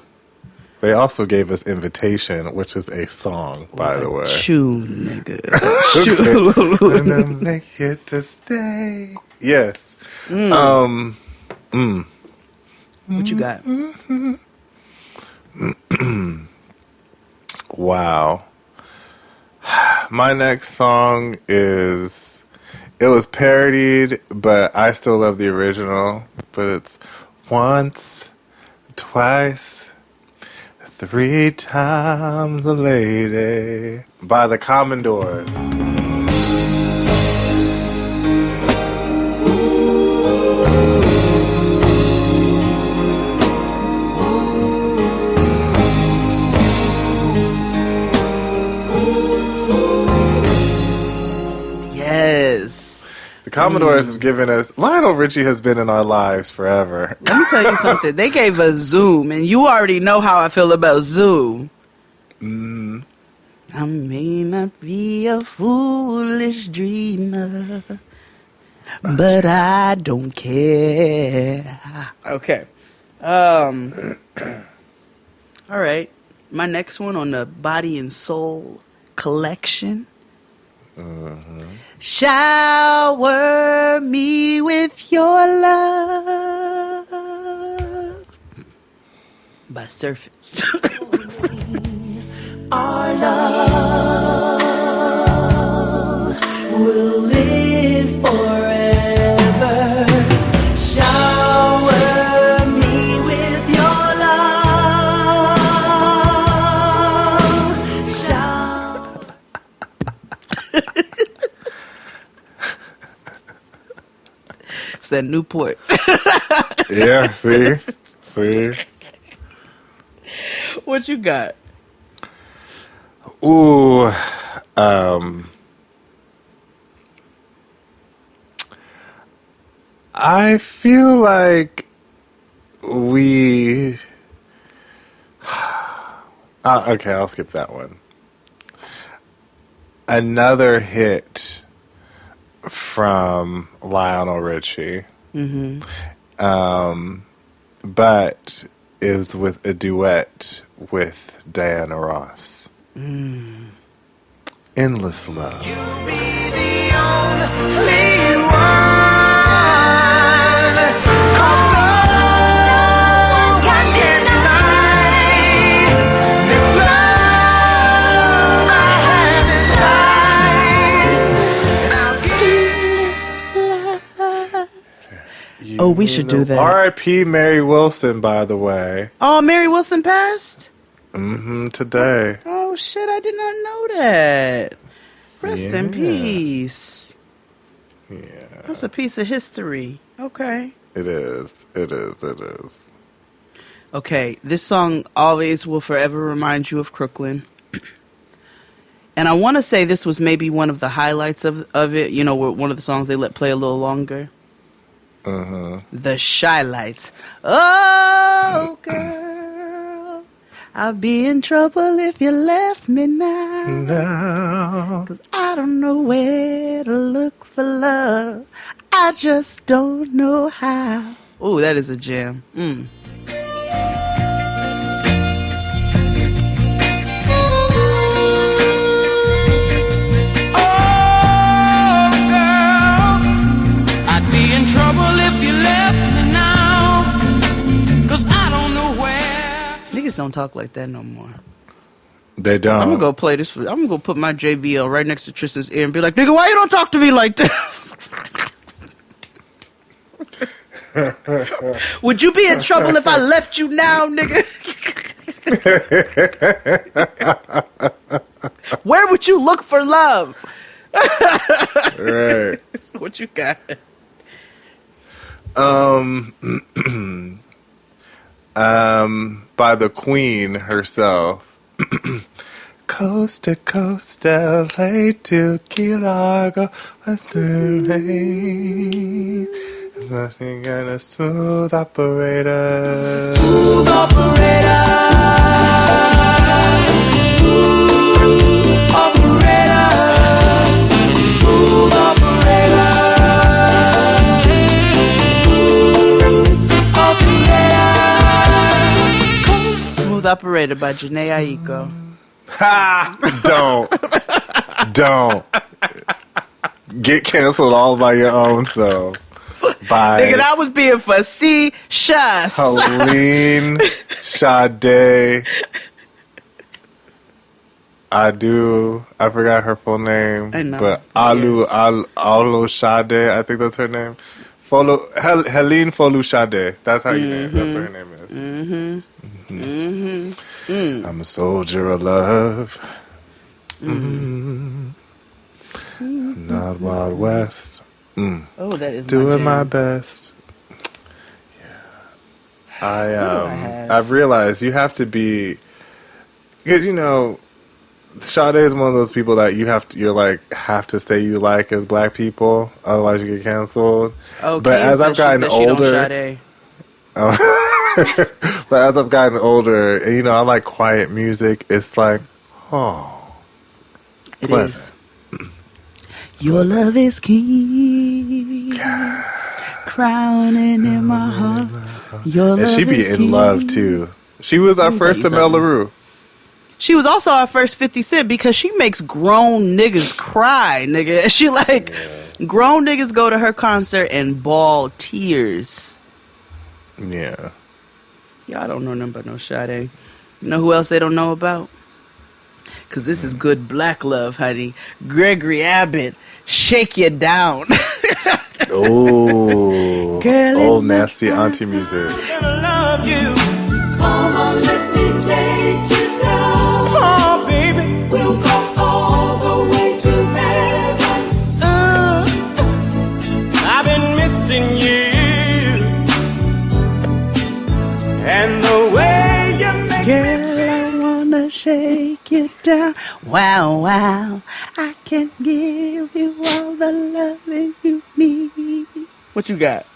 They also gave us Invitation, which is a song, by the way. Tune, nigga. And I'm like here to stay. Yes. What you got? Wow. My next song it was parodied, but I still love the original. But it's Once, Twice, 3 Times a Lady by the Commodores. Yes. The Commodores have given us... Lionel Richie has been in our lives forever. Let me tell you something. They gave us Zoom, and you already know how I feel about Zoom. I may not be a foolish dreamer, but I don't care. Okay. All right. My next one on the Body and Soul collection. Shower me with your love by Surface. Our love will live forever. It's that Newport. Yeah, see? What you got? Ooh, I feel like we... okay, I'll skip that one. Another hit from Lionel Richie. But is with a duet with Diana Ross. Endless Love. Oh, we should do that. R.I.P. Mary Wilson, by the way. Oh, Mary Wilson passed? Today. Oh, shit, I did not know that. Rest in peace. Yeah. That's a piece of history. Okay. It is. Okay, this song always will forever remind you of Crooklyn. And I want to say this was maybe one of the highlights of it. You know, one of the songs they let play a little longer. The Shy Lights. Oh, girl, I'll be in trouble if you left me now. 'Cause I don't know where to look for love. I just don't know how. Oh, that is a jam. In trouble if you left me now, 'cause I don't know where. Niggas don't talk like that no more. They don't. I'm gonna go play this. I'm gonna go put my JVL right next to Tristan's ear and be like, nigga, why you don't talk to me like that? Would you be in trouble if I left you now, nigga? Where would you look for love? Right. What you got? By the Queen herself. Coast to coast, LA to Key Largo, Western Maine. Nothing but a smooth operator. Smooth operator. Smooth operator. Smooth operator. Smooth Operator by Jhené Aiko. Ha! Don't. Get canceled all by your own self. By Nigga, I was being facetious. Helene Sade. I forgot her full name. I know. But Alu Sade, I think that's her name. Helene Folu Sade. That's how you name. That's what her name is. I'm a soldier of love. Not Wild West. Oh, that is doing my my best. Yeah. I've realized you have to be, because Sade is one of those people that have to say you like as black people, otherwise you get canceled. Oh, but as I've gotten older, but as I've gotten older, and I like quiet music. It's like, it is. Your love is king, crowning in my heart. Your love and she be in love too. She was our first Amel LaRue. She was also our first 50 Cent because she makes grown niggas cry, nigga. She grown niggas go to her concert and bawl tears. Yeah. Y'all don't know nothing about no Sade. You know who else they don't know about? Because this is good black love, honey. Gregory Abbott, Shake You Down. Oh, old nasty auntie music. Love you. Come on, let me take you down. Oh, baby. We'll go all the way to heaven. I've been missing you. Wow, wow. I can give you all the loving you need. What you got?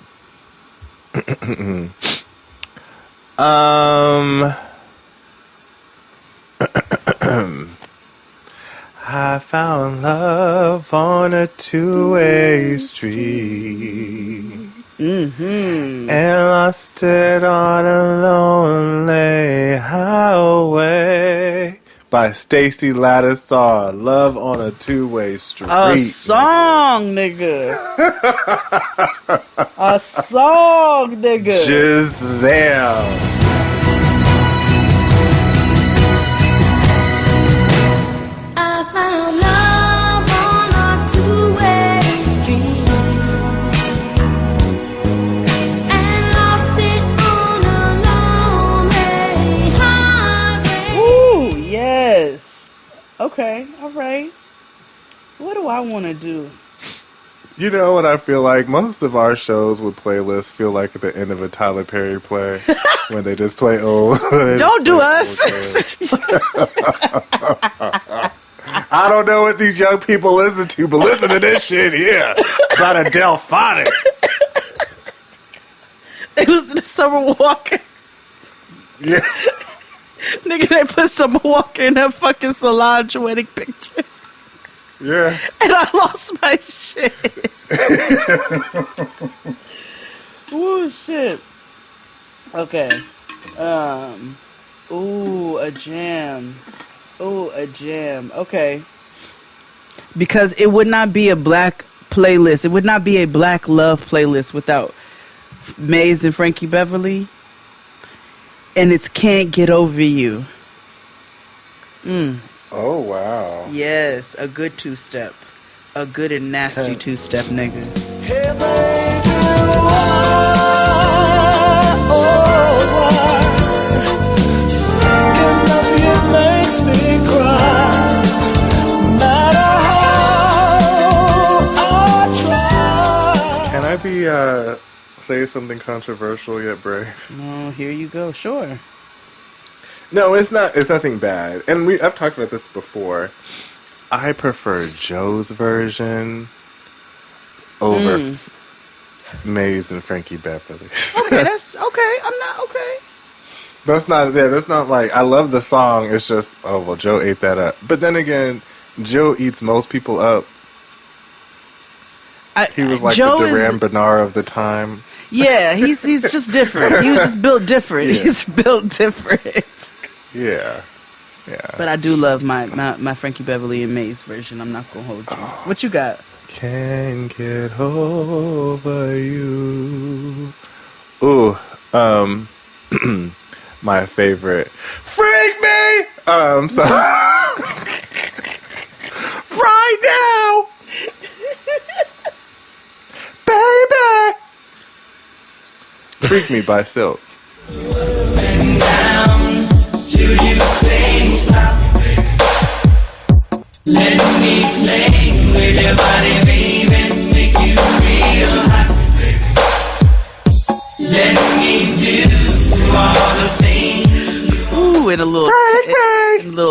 I found love on a two-way street. Mm-hmm. And lost it on a lonely highway. By Stacey Lattisaw. Love on a two-way street. A song, nigga. A song, nigga. Giselle. I found love on a two-way street and lost it on a lonely highway. Ooh, yes. Okay, all right. What do I want to do? You know what I feel like? Most of our shows with playlists feel like at the end of a Tyler Perry play when they just play old. Don't do us. I don't know what these young people listen to, but listen to this shit here about a Delphonic. They listen to Summer Walker. Yeah. Nigga, they put Summer Walker in that fucking Solange wedding picture. Yeah. And I lost my shit. Ooh, shit. Okay. Ooh, a jam. Ooh, a jam. Okay. Because it would not be a black playlist. It would not be a black love playlist without Maze and Frankie Beverly. And it's Can't Get Over You. Oh, wow. Yes, a good two-step. A good and nasty two-step, nigga. Hey, baby, thinking of you makes me cry. No matter how I try. Can I be, say something controversial yet brave? Oh, here you go. Sure. No, it's not. It's nothing bad. And I've talked about this before. I prefer Joe's version over Maze and Frankie Beverly. Okay, that's okay. I'm not okay. That's not. Yeah, that's not like. I love the song. It's just. Oh well, Joe ate that up. But then again, Joe eats most people up. He was like Joe the Duran Bernard of the time. Yeah, he's just different. He was just built different. Yeah. He's built different. Yeah. Yeah. But I do love my Frankie Beverly and Maze version. I'm not gonna hold you. What you got? Can't get over you. Ooh, my favorite. Freak me! So right now, baby. Freak Me by Silk. Till you say stop. Let me play with your body, baby, make you real hot. Let me do all the things. Ooh, in a little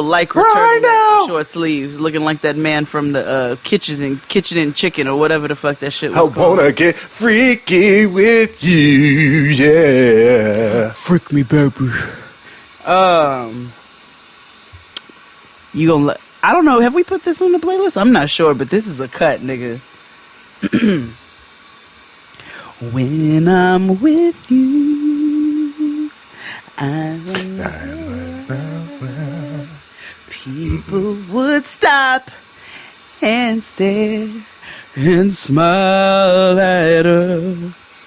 lycra turtleneck, short sleeves, looking like that man from the Kitchen and Chicken or whatever the fuck that shit was I called. wanna get freaky with you, yeah. Freak me, baby. You gonna let? I don't know. Have we put this on the playlist? I'm not sure, but this is a cut, nigga. When I'm with you, people would stop and stare and smile at us.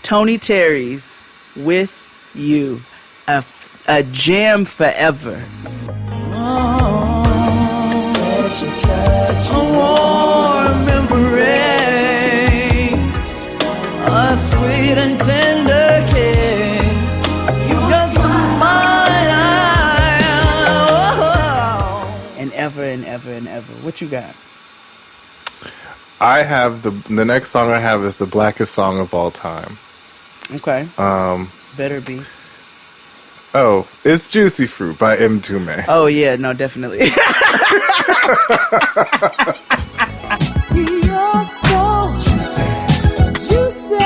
Tony Terry's With You, a jam forever. Special touch, a warm embrace, a sweet and tender kiss. Your smile, And ever and ever and ever. What you got? I have the next song I have is the blackest song of all time. Okay. Um, Better be. Oh, it's Juicy Fruit by Mtume. Oh, yeah, no, definitely. You're so juicy. Juicy.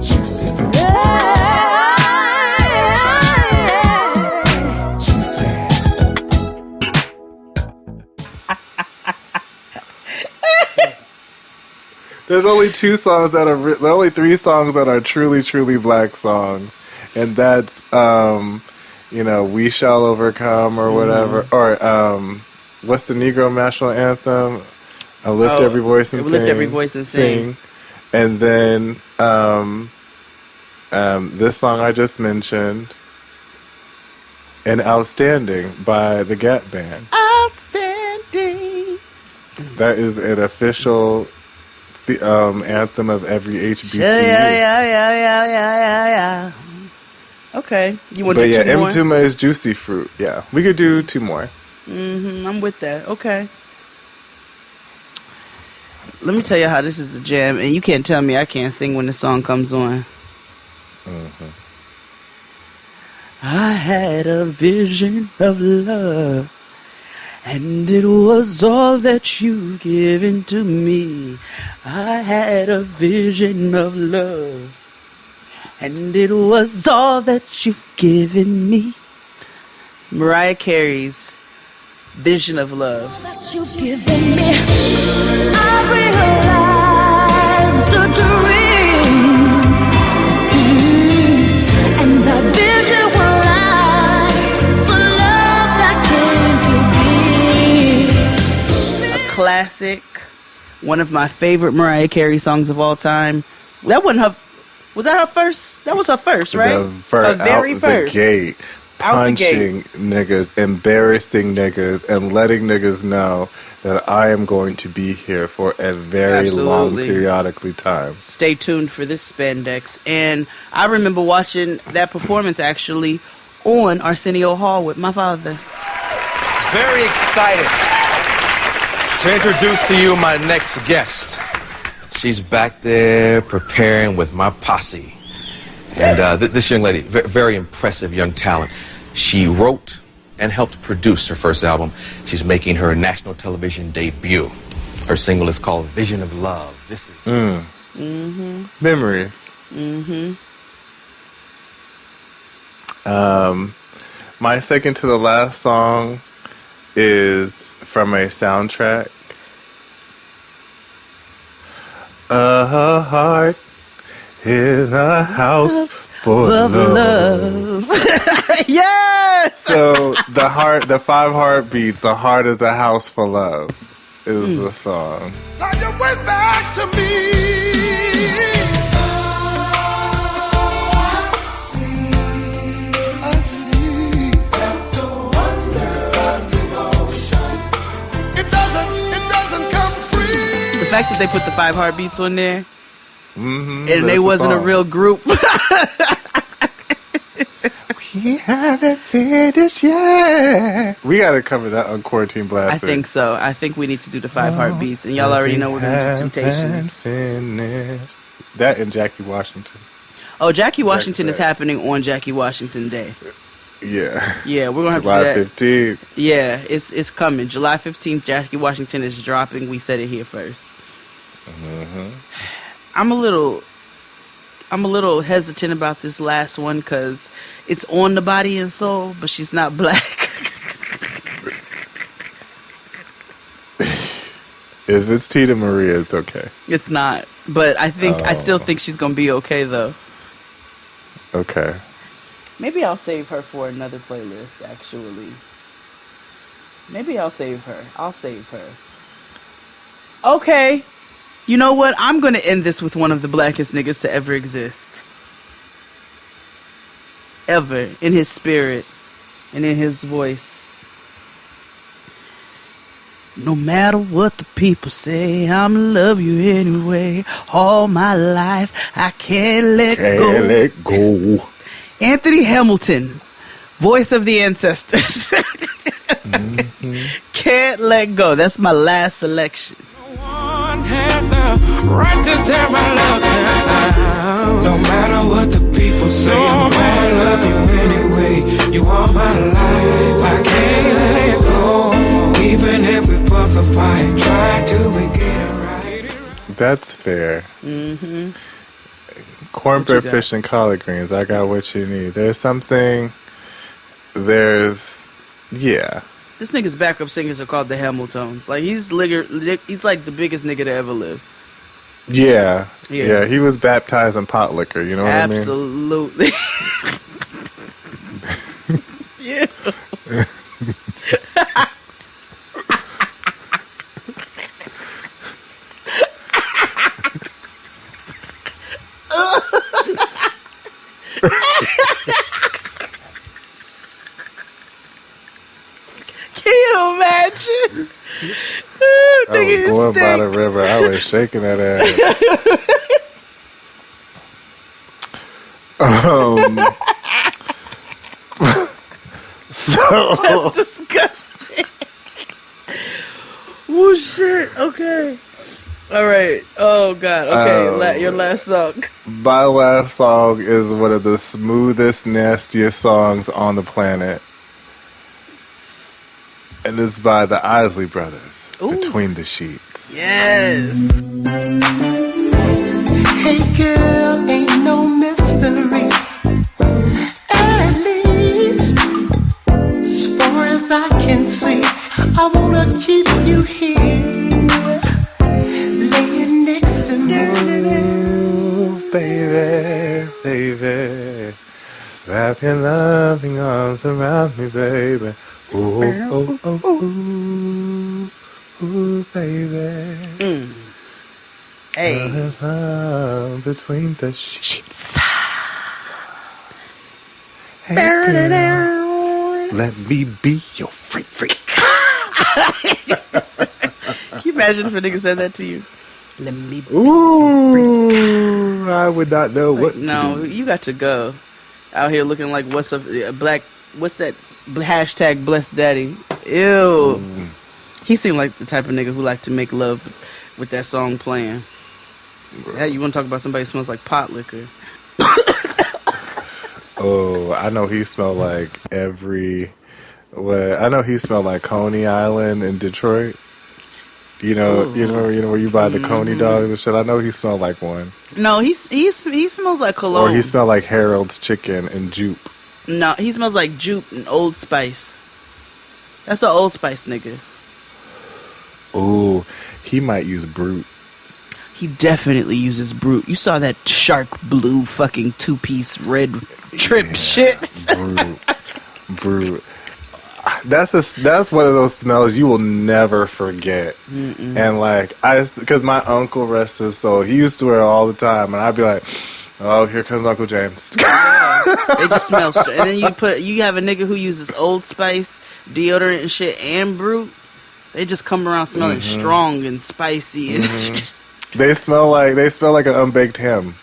Juicy fruit. Juicy. There's only two songs that are, there are only three songs that are truly, truly black songs. And that's, We Shall Overcome or whatever. Or, what's the Negro National Anthem? Lift Every Voice and Sing. Lift Every Voice and Sing. And then, this song I just mentioned. And Outstanding by the Gap Band. Outstanding. That is an official anthem of every HBCU. Yeah. Okay. You want to do two more? Mtume is Juicy Fruit. Yeah. We could do two more. I'm with that. Okay. Let me tell you how this is a jam, and you can't tell me I can't sing when the song comes on. I had a vision of love, and it was all that you've given to me. I had a vision of love, and it was all that you've given me. Mariah Carey's Vision of Love. That you've given me. I realized a dream, and that vision was the love that came to me. A classic, one of my favorite Mariah Carey songs of all time. That wasn't her. Was that her first? That was her first, right? Her very first. The gate. Punching niggas, embarrassing niggas, and letting niggas know that I am going to be here for a very long periodically time. Stay tuned for this spandex. And I remember watching that performance actually on Arsenio Hall with my father. Very excited to introduce to you my next guest. She's back there preparing with my posse. And this young lady, very impressive young talent. She wrote and helped produce her first album. She's making her national television debut. Her single is called Vision of Love. This is Memories. My second to the last song is from a soundtrack. A heart is a house for love. Yes! So the 5 heartbeats, a heart is a house for love is the song. So you went back to me. I see the wonder of devotion. It doesn't come free. The fact that they put the 5 heartbeats on there, and they That's wasn't the a real group. We haven't finished yet. We got to cover that on Quarantine Blast. I think so. I think we need to do the 5 heartbeats, and y'all already know we're going to do Temptations. Finished. That and Jackie Washington. Oh, Jackie Washington is happening on Jackie Washington Day. Yeah. Yeah, we're going to have July to do that. 15th. Yeah, it's coming. July 15th, Jackie Washington is dropping. We said it here first. I'm a little hesitant about this last one because it's on the Body and Soul, but she's not black. If it's Tina Maria, it's okay. It's not, but I still think she's gonna be okay though. Okay. Maybe I'll save her for another playlist. Actually, maybe I'll save her. Okay. You know what? I'm going to end this with one of the blackest niggas to ever exist. Ever. In his spirit. And in his voice. No matter what the people say, I'ma love you anyway. All my life, I can't let go. Anthony Hamilton. Voice of the ancestors. Can't let go. That's my last selection. One has the right to tear my love down. No matter what the people say, I'm gonna love you anyway. You are my life, I can't let it go. Even if we fuss or fight, try to make it right. That's fair. Mm-hmm. Cornbread, fish, and collard greens. I got what you need. Yeah. This nigga's backup singers are called the Hamiltons. Like he's like the biggest nigga to ever live. Yeah. He was baptized in pot liquor. You know what I mean? Absolutely. Yeah. Can you imagine? I was going by the river. I was shaking that ass. That's disgusting. Oh shit. Okay. All right. Oh god. Okay. Your last song. My last song is one of the smoothest, nastiest songs on the planet. And it's by the Isley Brothers, Between the Sheets. Yes. Hey girl, ain't no mystery. At least, as far as I can see, I wanna keep you here, laying next to me. Ooh, baby, baby, wrap your loving arms around me, baby. Ooh, oh, oh, ooh, ooh, baby. Hey. Between the sheets. Hey, girl, let me be your freak. Can you imagine if a nigga said that to you? Let me be Ooh, I would not know what. No, you got to go out here looking like what's that hashtag blessed daddy. Ew. He seemed like the type of nigga who liked to make love with that song playing. Yeah, you want to talk about somebody who smells like pot liquor? Oh, I know he smelled like I know he smelled like Coney Island in Detroit. You know where you buy the Coney dogs and shit. I know he smelled like one. No, he smells like cologne. Or he smelled like Harold's Chicken and Jupe. No, he smells like Jupe and Old Spice. That's an Old Spice nigga. Ooh, he might use Brute. He definitely uses Brute. You saw that shark blue fucking 2-piece red trip shit. Brute. That's one of those smells you will never forget. Mm-mm. And like because my uncle, rest his soul, he used to wear it all the time, and I'd be like, oh, here comes Uncle James. Yeah, they just smell straight. And then you have a nigga who uses Old Spice deodorant and shit and Brute. They just come around smelling strong and spicy and They smell like an unbaked ham.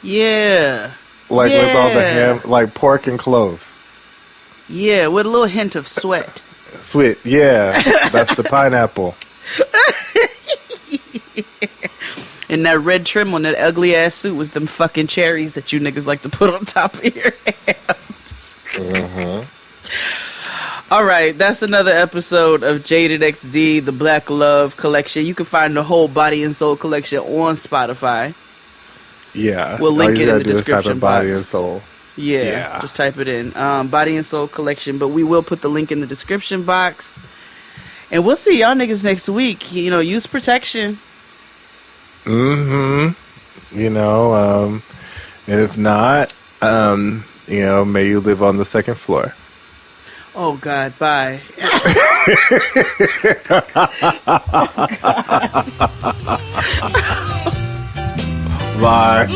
Yeah. Like with all the ham, like pork and cloves. Yeah, with a little hint of sweat. Sweet, yeah. That's the pineapple. And that red trim on that ugly ass suit was them fucking cherries that you niggas like to put on top of your hams. All right, that's another episode of Jaded XD, the Black Love Collection. You can find the whole Body and Soul collection on Spotify. Yeah. We'll link it in the description box. Body and Soul. Yeah, just type it in. Body and Soul Collection, but we will put the link in the description box. And we'll see y'all niggas next week. You know, use protection. And if not, may you live on the second floor. Oh God, bye. Bye.